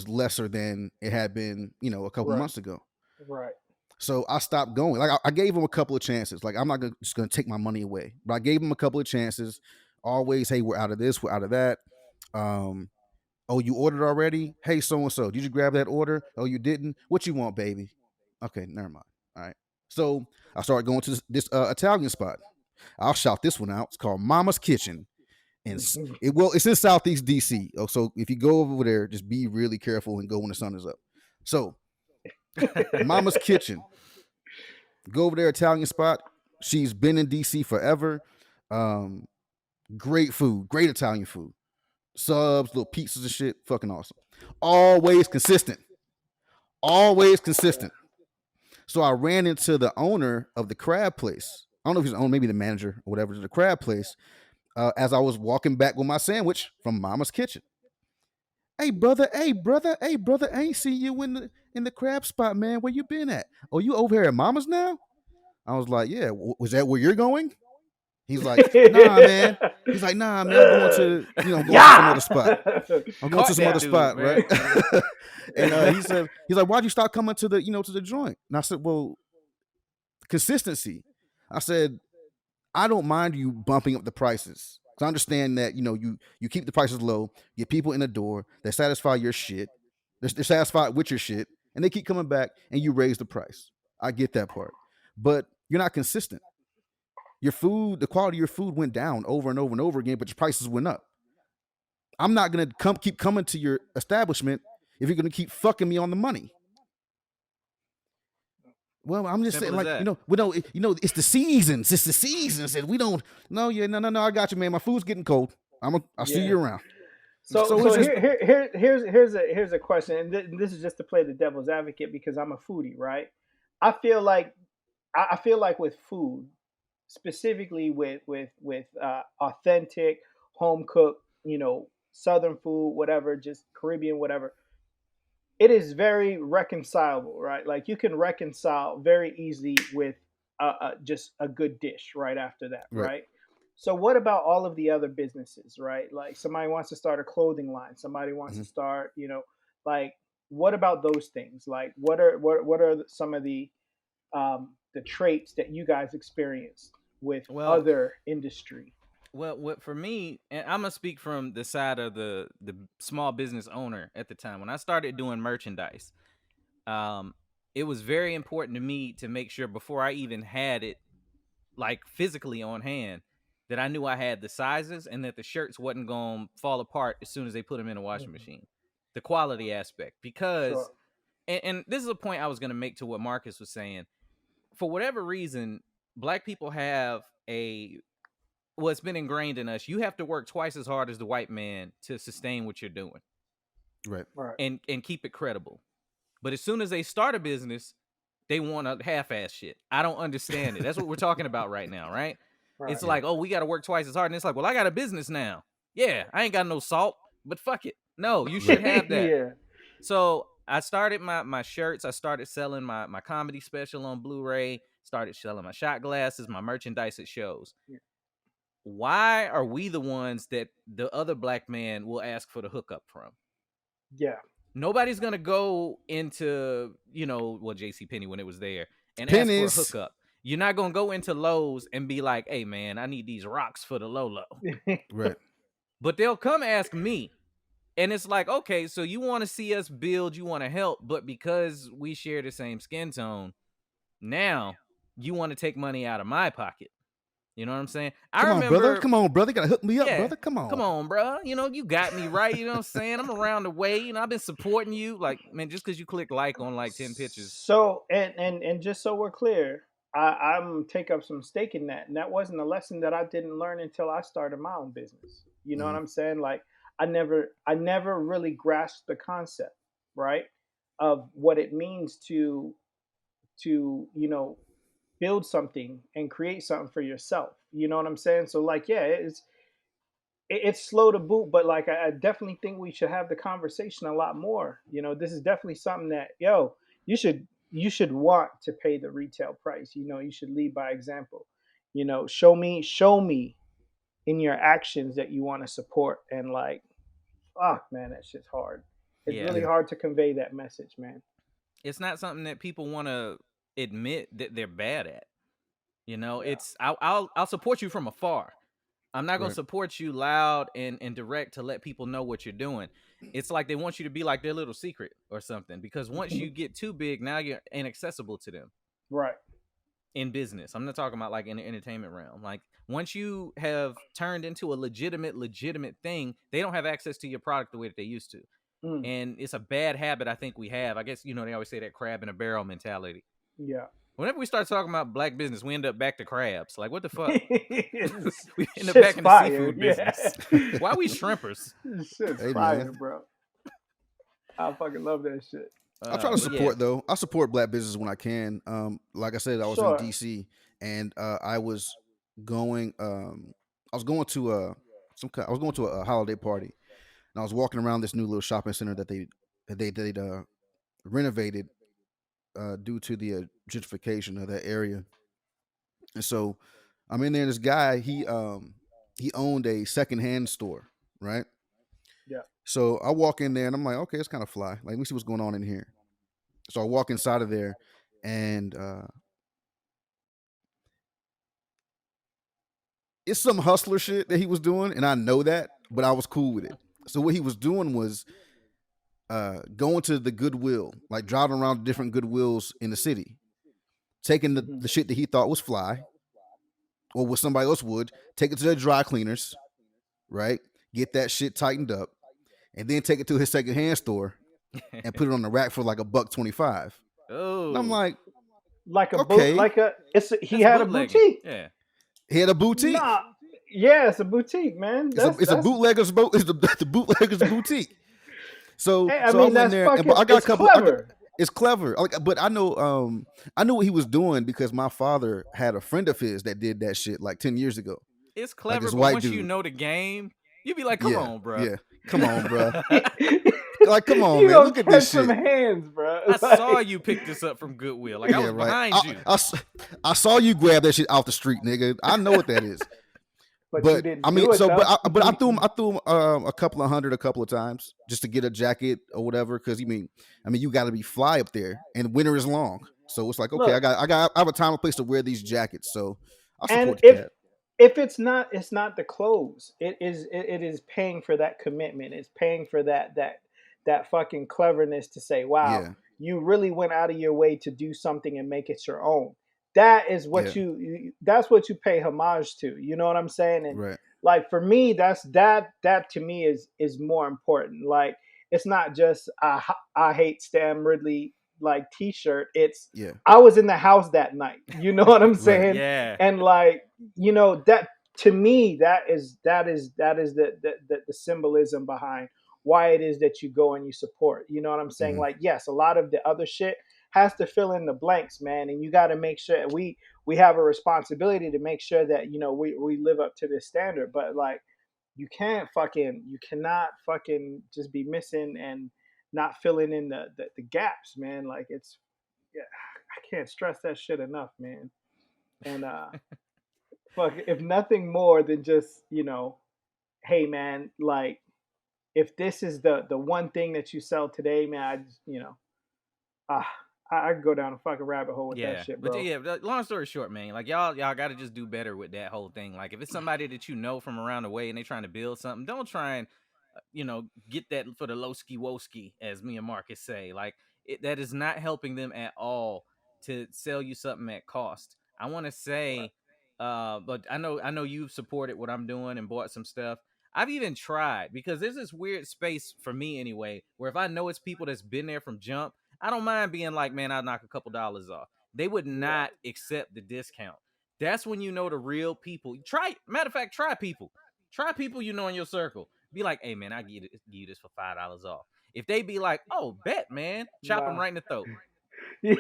C: lesser than it had been, a couple
D: Right,
C: months ago.
D: right.
C: So I stopped going. Like I gave them a couple of chances. Like I'm not just gonna take my money away, but I gave them a couple of chances. Always, hey, we're out of this, we're out of that. Um, oh, you ordered already? Hey, so and so, did you grab that order? Oh, you didn't? What you want, baby? Okay, never mind. All right. So I started going to this Italian spot. I'll shout this one out. It's called Mama's Kitchen, and it's in Southeast DC. Oh, so if you go over there, just be really careful and go when the sun is up. So Mama's Kitchen, go over there, Italian spot. She's been in DC forever. Um, Great food, great Italian food. Subs, little pizzas and shit, fucking awesome. Always consistent. Always consistent. So I ran into the owner of the crab place. I don't know if he's the owner, maybe the manager or whatever, the crab place. As I was walking back with my sandwich from Mama's Kitchen. Hey brother, hey brother, hey brother, I ain't see you in the crab spot, man. Where you been at? Oh, you over here at Mama's now? I was like, yeah. Was that where you're going? He's like, nah, man. He's like, nah, man. I'm going to, I'm going to some
D: Yeah.
C: other spot. I'm going
A: Caught
C: to some
A: that
C: other
A: dude,
C: spot,
A: man.
C: right? And he's like, why'd you start coming to the, to the joint? And I said, well, consistency. I said, I don't mind you bumping up the prices. Cause I understand that, you keep the prices low, get people in the door, they satisfy your shit, they're satisfied with your shit, and they keep coming back, and you raise the price. I get that part, but you're not consistent. Your food, the quality of your food went down over and over and over again, but your prices went up. I'm not gonna keep coming to your establishment if you're gonna keep fucking me on the money. Well, I'm just saying,
A: Simple as
C: like,
A: that.
C: we don't, it's the seasons. It's the seasons, and we don't. No, yeah, no. I got you, man. My food's getting cold. I'll see
D: Yeah.
C: you around.
D: So
C: So it's just,
D: here's a question, and this is just to play the devil's advocate because I'm a foodie, right? I feel like I feel like with food, specifically with authentic home cooked, Southern food, whatever, just Caribbean, whatever. It is very reconcilable, right? Like you can reconcile very easily with just a good dish right after that,
C: right.
D: right? So what about all of the other businesses, right? Like somebody wants to start a clothing line, somebody wants
C: Mm-hmm.
D: to start, like what about those things? Like what are some of the traits that you guys experienced with
A: Well,
D: other industry?
A: well, what for me, and I'm gonna speak from the side of the small business owner at the time when I started doing merchandise. Um, it was very important to me to make sure before I even had it like physically on hand that I knew I had the sizes and that the shirts wasn't gonna fall apart as soon as they put them in a washing
D: Mhm.
A: machine. The quality aspect, because
D: Sure.
A: and this is a point I was gonna make to what Marcus was saying. For whatever reason, black people have a what's been ingrained in us. You have to work twice as hard as the white man to sustain what you're doing
C: Right.
D: Right.
A: and keep it credible. But as soon as they start a business, they want a half-ass shit. I don't understand it. That's what we're talking about right now, right?
D: Right.
A: It's
C: Right.
A: like, oh, we got to work twice as hard, and it's like, well, I got a business now. Yeah, I ain't got no salt, but fuck it. No, you should
C: Right.
A: have that.
D: Yeah.
A: So I started my shirts. I started selling my comedy special on Blu-ray. Started selling my shot glasses, my merchandise at shows. Why are we the ones that the other black man will ask for the hookup from?
D: Yeah.
A: Nobody's gonna go into, JC Penney when it was there and ask for a
C: Pennies.
A: hookup. You're not gonna go into Lowe's and be like, hey man, I need these rocks for the Lolo.
C: Right.
A: But they'll come ask me. And it's like, okay, so you want to see us build, you want to help, but because we share the same skin tone, now you want to take money out of my pocket. You know what I'm saying? I
C: Come on, brother.
A: remember,
C: Come on, brother. You gotta hook me up,
A: yeah,
C: brother. Come
A: come
C: on.
A: on, bro. You know, you got me right. You know what I'm saying? I'm around the way. You know, I've been supporting you. Like, man, just because you click like on like 10 pictures.
D: So and just so we're clear, I'm take up some stake in that, and that wasn't a lesson that I didn't learn until I started my own business. You know what
C: Mhm.
D: I'm saying? Like I never really grasped the concept, right, of what it means to build something and create something for yourself. You know what I'm saying? So like, yeah, it's slow to boot, but like I definitely think we should have the conversation a lot more. This is definitely something that you should want to pay the retail price. You should lead by example. Show me in your actions that you want to support. And like, fuck, man, that shit's hard. It's
A: Yeah.
D: really
C: Yeah.
D: hard to convey that message, man.
A: It's not something that people want to admit that they're bad at. You know,
D: Yeah.
A: it's I'll support you from afar. I'm not gonna
C: Right.
A: support you loud and direct to let people know what you're doing. It's like they want you to be like their little secret or something. Because once you get too big, now you're inaccessible to them
D: Right.
A: in business. I'm not talking about like in the entertainment realm. Like once you have turned into a legitimate thing, they don't have access to your product the way that they used to.
D: Mm.
A: And it's a bad habit I think we have. I guess, they always say that crab in a barrel mentality.
D: Yeah.
A: Whenever we start talking about black business, we end up back to crabs. Like, what the fuck? We end up
D: Shit's
A: back in the
D: fire.
A: seafood
D: Yeah.
A: business. Why we shrimpers?
D: Shit's
C: Hey,
D: fire,
C: man.
D: bro. I fucking love that shit.
C: I try to
A: But yeah,
C: support though. I support black business when I can. Like I said, I was
D: Sure.
C: in DC and I was going to I was going to a holiday party and I was walking around this new little shopping center that they'd renovated due to the gentrification of that area. And so I'm in there. And this guy, he owned a secondhand store, right?
D: Yeah.
C: So I walk in there and I'm like, okay, it's kind of fly. Like, let me see what's going on in here. So I walk inside of there, and it's some hustler shit that he was doing, and I know that, but I was cool with it. So what he was doing was going to the Goodwill, like driving around to different Goodwills in the city, taking the shit that he thought was fly, or what somebody else would, take it to their dry cleaners, right? Get that shit tightened up, and then take it to his secondhand store and put it on the rack for like $1.25. And I'm
A: oh,
C: like,
D: Like a boot,
C: okay,
D: like he
A: that's
D: had a
A: bootlegging.
D: boutique.
A: Yeah.
C: he had a boutique.
D: Nah, yeah, it's a boutique, man.
C: It's a bootlegger's boat. It's the bootlegger's boutique. So
D: Hey,
C: I went in there, but I got
D: it's
C: a couple.
D: clever.
C: It's clever, but I knew what he was doing because my father had a friend of his that did that shit like 10 years ago.
A: It's
C: Like
A: clever,
C: this
A: but
C: white
A: once you
C: dude.
A: know the game, you be like, come on, bro.
C: Yeah, come on, bro.
D: You
C: Like, come on, man. Look at
D: catch
C: this
D: some
C: shit.
D: hands, bro.
A: I saw you pick this up from Goodwill. Like, I was
C: Yeah, right.
A: behind you.
C: I saw you grab that shit off the street, nigga. I know what that is.
D: But you didn't do it,
C: So,
D: though.
C: but I threw him a couple of hundred a couple of times just to get a jacket or whatever. Because you got to be fly up there, and winter is long, so it's like, okay,
D: Look,
C: I have a time and place to wear these jackets, so I
D: and
C: support the cat.
D: if it's not the clothes. It is paying for that commitment. It's paying for that fucking cleverness to say, wow,
C: Yeah,
D: you really went out of your way to do something and make it your own. That is what
C: yeah,
D: that's what you pay homage to. You know what I'm saying? And
C: right,
D: like for me, that to me is more important. Like it's not just I hate Stan Ridley like t-shirt. It's
C: yeah,
D: I was in the house that night. You know what I'm
C: right,
D: saying?
A: Yeah.
D: And like, that to me, that is the symbolism behind why it is that you go and you support. You know what I'm saying?
C: hmm,
D: Like, yes, a lot of the other shit has to fill in the blanks, man. And you got to make sure we have a responsibility to make sure that we live up to this standard. But like, you cannot fucking just be missing and not filling in the gaps, man. Like it's, yeah, I can't stress that shit enough, man. And fuck, if nothing more than just hey, man, like if this is the one thing that you sell today, man, I just ah, I could go down a fucking rabbit hole with that
A: Yeah,
D: shit,
A: but
D: bro.
A: yeah, long story short, man, like y'all got to just do better with that whole thing. Like if it's somebody that you know from around the way and they trying to build something, don't try and get that for the low ski woski, as me and Marcus say. Like that is not helping them at all to sell you something at cost. I want to say, but I know you've supported what I'm doing and bought some stuff. I've even tried because there's this weird space for me anyway, where if I know it's people that's been there from jump, I don't mind being like, man, I'll knock a couple dollars off. They would not accept the discount. That's when you know the real people. Matter of fact, try people. Try people you know in your circle. Be like, hey man, I give you this for $5 off. If they be like, oh, bet man, chop them
D: Nah.
A: right in the throat.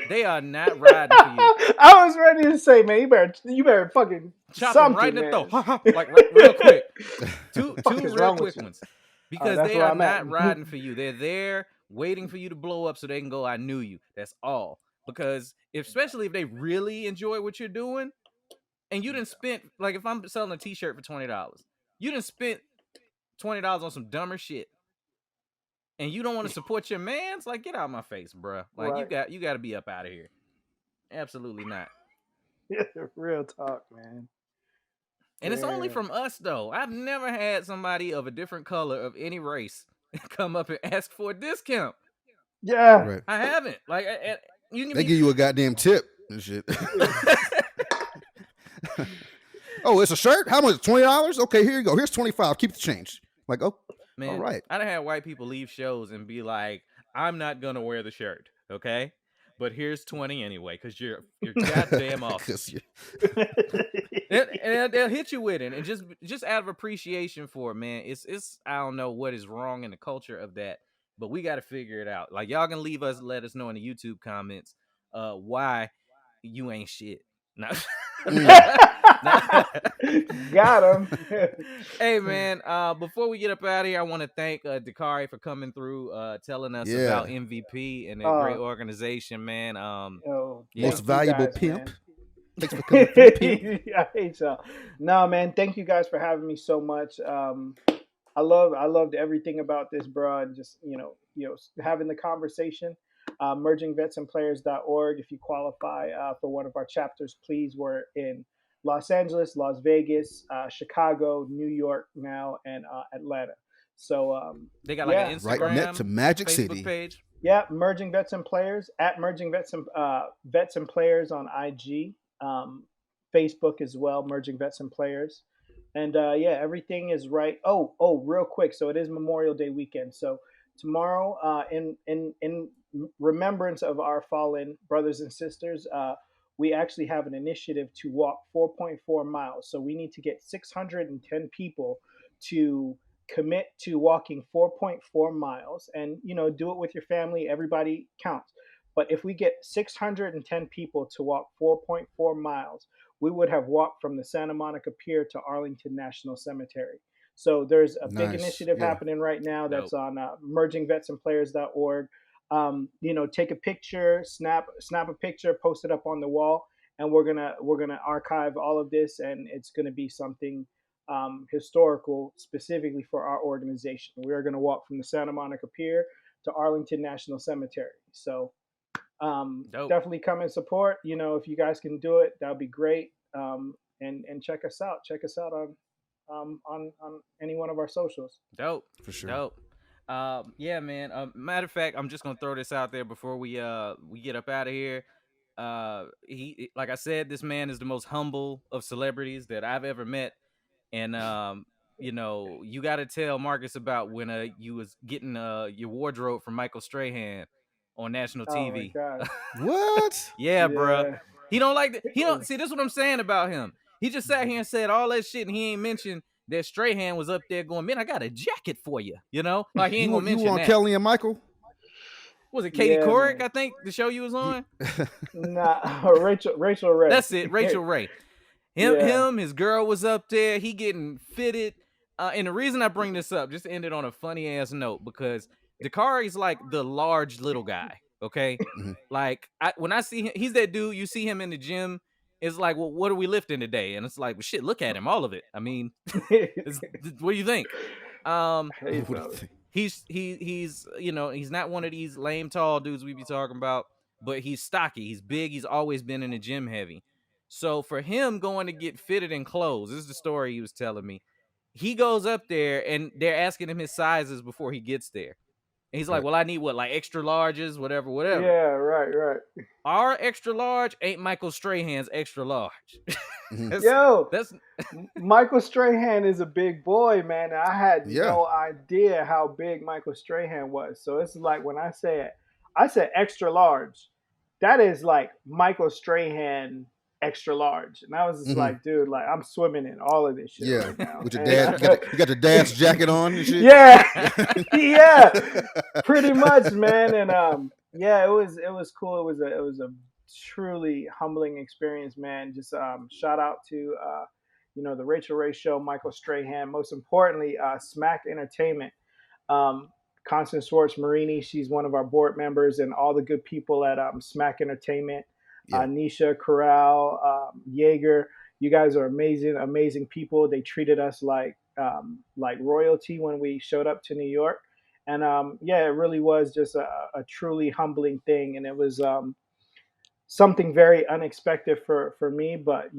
A: They are not riding for you.
D: I was ready to say, man, you better fucking
A: Chop them right in the
D: man.
A: throat, like real quick. Two real quick ones, because
D: that's
A: they
D: where
A: are
D: I'm
A: not
D: at.
A: riding for you. They're there waiting for you to blow up so they can go, I knew you. That's all. Because especially if they really enjoy what you're doing, and you didn't spend, like if I'm selling a t-shirt for $20, you didn't spend $20 on some dumber shit, and you don't want to support your mans, like get out of my face, bruh. Like
D: Right.
A: you got to be up out of here. Absolutely not.
D: Real talk, man.
A: And it's only
D: Yeah.
A: from us though. I've never had somebody of a different color of any race come up and ask for a discount.
D: Yeah.
C: Right.
A: I haven't. Like you can
C: They
A: be.
C: give you a goddamn tip and shit. Oh, it's a shirt? How much? $20? Okay, here you go. Here's 25. Keep the change. Like, oh,
A: Man,
C: all right.
A: I done had white people leave shows and be like, I'm not gonna wear the shirt, okay? But here's 20 anyway, because you're goddamn awesome.
C: 'Cause you-
A: and they'll hit you with it, and just out of appreciation for it, man. It's I don't know what is wrong in the culture of that, but we got to figure it out. Like y'all can let us know in the YouTube comments why you ain't shit. No.
D: Got him.
A: Hey man, before we get up out of here, I want to thank Dicarie for coming through, telling us
C: Yeah.
A: about MVP and a great organization, man.
D: Oh,
A: Yeah.
C: Most valuable
D: guys,
C: pimp.
D: man.
C: Thanks for coming through, pimp.
D: I hate y'all. No, man, thank you guys for having me so much. I loved everything about this, bro, and just having the conversation. Mergingvetsanplayers.org. If you qualify for one of our chapters, please. We're in Los Angeles, Las Vegas, Chicago, New York now, and Atlanta. So
A: they got like an
C: Right
A: Instagram,
C: next to Magic
A: Facebook
C: City.
A: page.
D: yeah, Merging Vets and Players at Merging Vets and Players on IG, Facebook as well, Merging Vets and Players, and yeah, everything is right. Oh, real quick, so it is Memorial Day weekend. So tomorrow, in remembrance of our fallen brothers and sisters, we actually have an initiative to walk 4.4 miles. So we need to get 610 people to commit to walking 4.4 miles, and do it with your family. Everybody counts. But if we get 610 people to walk 4.4 miles, we would have walked from the Santa Monica Pier to Arlington National Cemetery. So there's a big
C: Nice.
D: initiative
C: Yeah.
D: happening right now that's
A: Dope.
D: on mergingvetsandplayers.org. Take a picture, snap a picture, post it up on the wall, and we're gonna archive all of this, and it's gonna be something historical specifically for our organization. We're gonna walk from the Santa Monica Pier to Arlington National Cemetery. So
A: Dope.
D: definitely come and support. If you guys can do it, that'd be great. And check us out. Check us out on any one of our socials.
A: Dope.
C: For sure.
A: Dope. Yeah, man. Matter of fact, I'm just gonna throw this out there before we get up out of here. He, like I said, this man is the most humble of celebrities that I've ever met, and you got to tell Marcus about when you was getting your wardrobe from Michael Strahan on national
D: Oh my
A: TV.
D: God.
C: What?
A: Yeah, bruh.
D: Yeah.
A: He don't like that. He don't see. This is what I'm saying about him. He just sat here and said all that shit, and he ain't mentioned that Strahan was up there going, man, I got a jacket for you. Like he ain't gonna
C: You
A: mention
C: on
A: that.
C: Kelly and Michael?
A: Was it Katie
D: Yeah,
A: Couric?
D: man.
A: I think the show you was on.
D: Nah, Rachel Ray.
A: That's it, Rachel Ray.
D: Yeah.
A: Him, his girl was up there. He getting fitted. And the reason I bring this up, just to end it on a funny ass note, because Dicarie's like the large little guy. Okay,
C: Mhm.
A: like when I see him, he's that dude. You see him in the gym. It's like, well, what are we lifting today? And it's like, well, shit, look at him, all of it. I mean, what do you think?
C: What do you think?
A: He's he's not one of these lame tall dudes we be talking about, but he's stocky, he's big, he's always been in the gym heavy. So for him going to get fitted in clothes, this is the story he was telling me. he goes up there and they're asking him his sizes before he gets there. And he's like,
C: Right.
A: well, I need what, like extra larges, whatever.
D: Yeah, right.
A: Our extra large ain't Michael Strahan's extra large.
C: Mhm.
A: That's
D: Michael Strahan is a big boy, man. I had
C: Yeah.
D: no idea how big Michael Strahan was. So it's like when I said extra large, that is like Michael Strahan extra large. And I was just
C: Mhm.
D: like, dude, like I'm swimming in all of this shit
C: Yeah.
D: right now.
C: With your
D: And-
C: dad, you got your dad's jacket on and shit.
D: yeah, yeah, pretty much, man. And yeah, it was cool. It was a truly humbling experience, man. Just shout out to the Rachel Ray Show, Michael Strahan. Most importantly, Smack Entertainment. Constance Schwartz Marini, she's one of our board members, and all the good people at Smack Entertainment.
C: Yeah.
D: Nisha Corral, Jaeger. You guys are amazing people. They treated us like royalty when we showed up to New York, and yeah, it really was just a truly humbling thing, and it was something very unexpected for me. But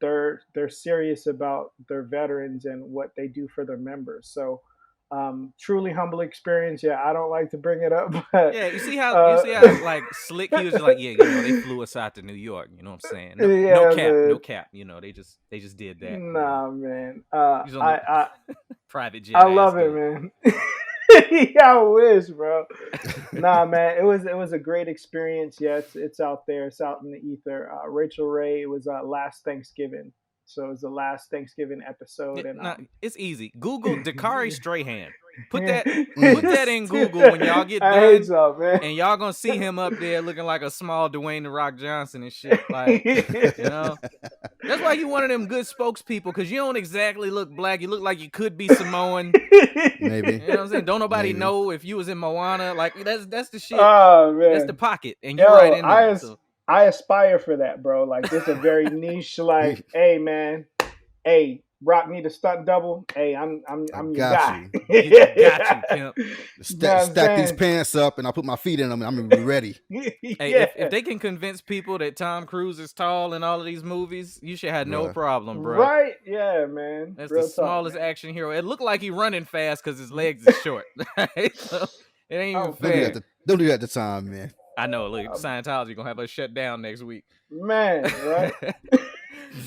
D: they're serious about their veterans and what they do for their members. So truly humble experience. Yeah, I don't like to bring it up, but
A: yeah. You see how like slick he was just like, yeah, they flew us out to New York. You know what I'm saying? No,
D: Yeah,
A: no cap,
D: man.
A: no cap. They just did that.
D: Nah, man.
A: He's on the
D: I
A: private jet.
D: I love
A: ass
D: it,
A: dude.
D: man. Yeah, I wish, bro. Nah, man, it was a great experience. Yeah, it's out there. It's out in the ether. Rachel Ray, it was last Thanksgiving. So it was the last Thanksgiving episode. And
A: Nah, it's easy. Google Dicarie Strahan. Put that in Google when y'all get
D: I
A: done,
D: hate y'all, man.
A: and y'all gonna see him up there looking like a small Dwayne the Rock Johnson and shit. Like, that's why you one of them good spokespeople, because you don't exactly look black. You look like you could be Samoan.
C: Maybe.
A: You know what I'm saying? Don't nobody
C: Maybe.
A: know if you was in Moana. Like that's the shit.
D: Oh, man.
A: That's the pocket, and you're right in there.
D: I aspire for that, bro. Like this is a very niche. Like, hey, man, hey, Rock need a stunt double. Hey, I'm your guy.
A: Got you, pimp.
C: Stack these pants up, and I'll put my feet in them, and I'm gonna be ready.
A: Hey,
D: Yeah.
A: if they can convince people that Tom Cruise is tall in all of these movies, you should have no
C: Bruh.
A: problem, bro.
D: Right? Yeah, man.
A: That's
D: Real
A: the
D: talk,
A: smallest
D: man.
A: action hero. It looked like he running fast because his legs is short. Right? So, it ain't even fair.
C: Don't do that at the time, man.
A: I know. Look, Scientology gonna have us shut down next week.
D: Man, right?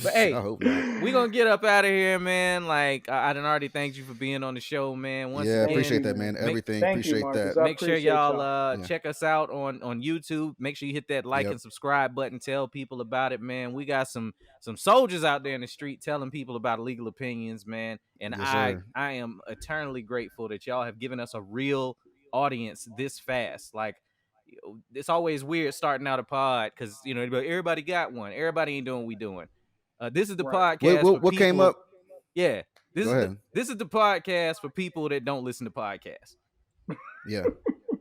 A: But hey,
C: I hope not.
A: we gonna get up out of here, man. Like I done already thanked you for being on the show, man. Once
C: Yeah,
A: again,
C: appreciate that, man. Everything,
D: thank you,
C: appreciate
D: Marcus.
C: that.
D: I
A: make sure
D: appreciate
A: y'all
C: Yeah.
A: check us out on YouTube. Make sure you hit that like
C: Yep.
A: and subscribe button. Tell people about it, man. We got some soldiers out there in the street telling people about illegal opinions, man. And
C: Yes,
A: I
C: sir.
A: am eternally grateful that y'all have given us a real audience this fast. Like, it's always weird starting out a pod because everybody got one. Everybody ain't doing what we doing. This is the
D: Right.
A: podcast.
C: What came
A: people-
C: up?
A: Yeah, this
C: Go
A: is
C: ahead.
A: this is the podcast for people that don't listen to podcasts.
C: Yeah,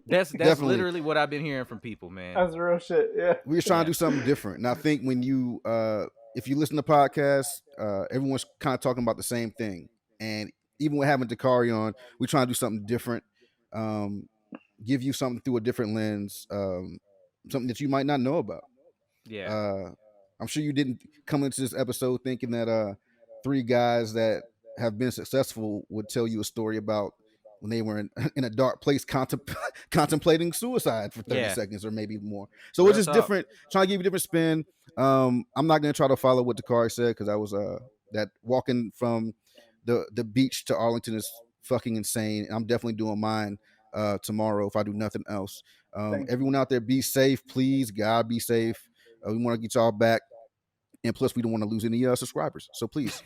A: That's
C: Definitely.
A: literally what I've been hearing from people, man.
D: That's real shit. Yeah.
C: we were trying to do something different, and I think when you, if you listen to podcasts, everyone's kind of talking about the same thing. And even with having Dicarie on, we're trying to do something different. Give you something through a different lens, something that you might not know about.
A: Yeah.
C: I'm sure you didn't come into this episode thinking that three guys that have been successful would tell you a story about when they were in a dark place contemplating suicide for 30 seconds or maybe more. So
A: Real
C: it's just
A: talk.
C: different, trying to give you a different spin. I'm not going to try to follow what Dicarie said, because I was that walking from the beach to Arlington is fucking insane. I'm definitely doing mine tomorrow if I do nothing else. Everyone out there, be safe, please. God, be safe. We want to get y'all back, and plus we don't want to lose any subscribers, so please.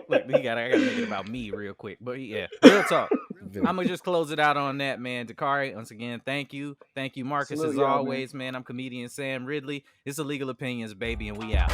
A: Look, I gotta make it about me real quick. But yeah, real talk. I'm gonna just close it out on that, man. Dicarie, once again, thank you, Marcus.
D: Salute
A: as
D: y'all,
A: always, man. I'm comedian Sam Ridley. It's Illegal Opinions, baby, and we out.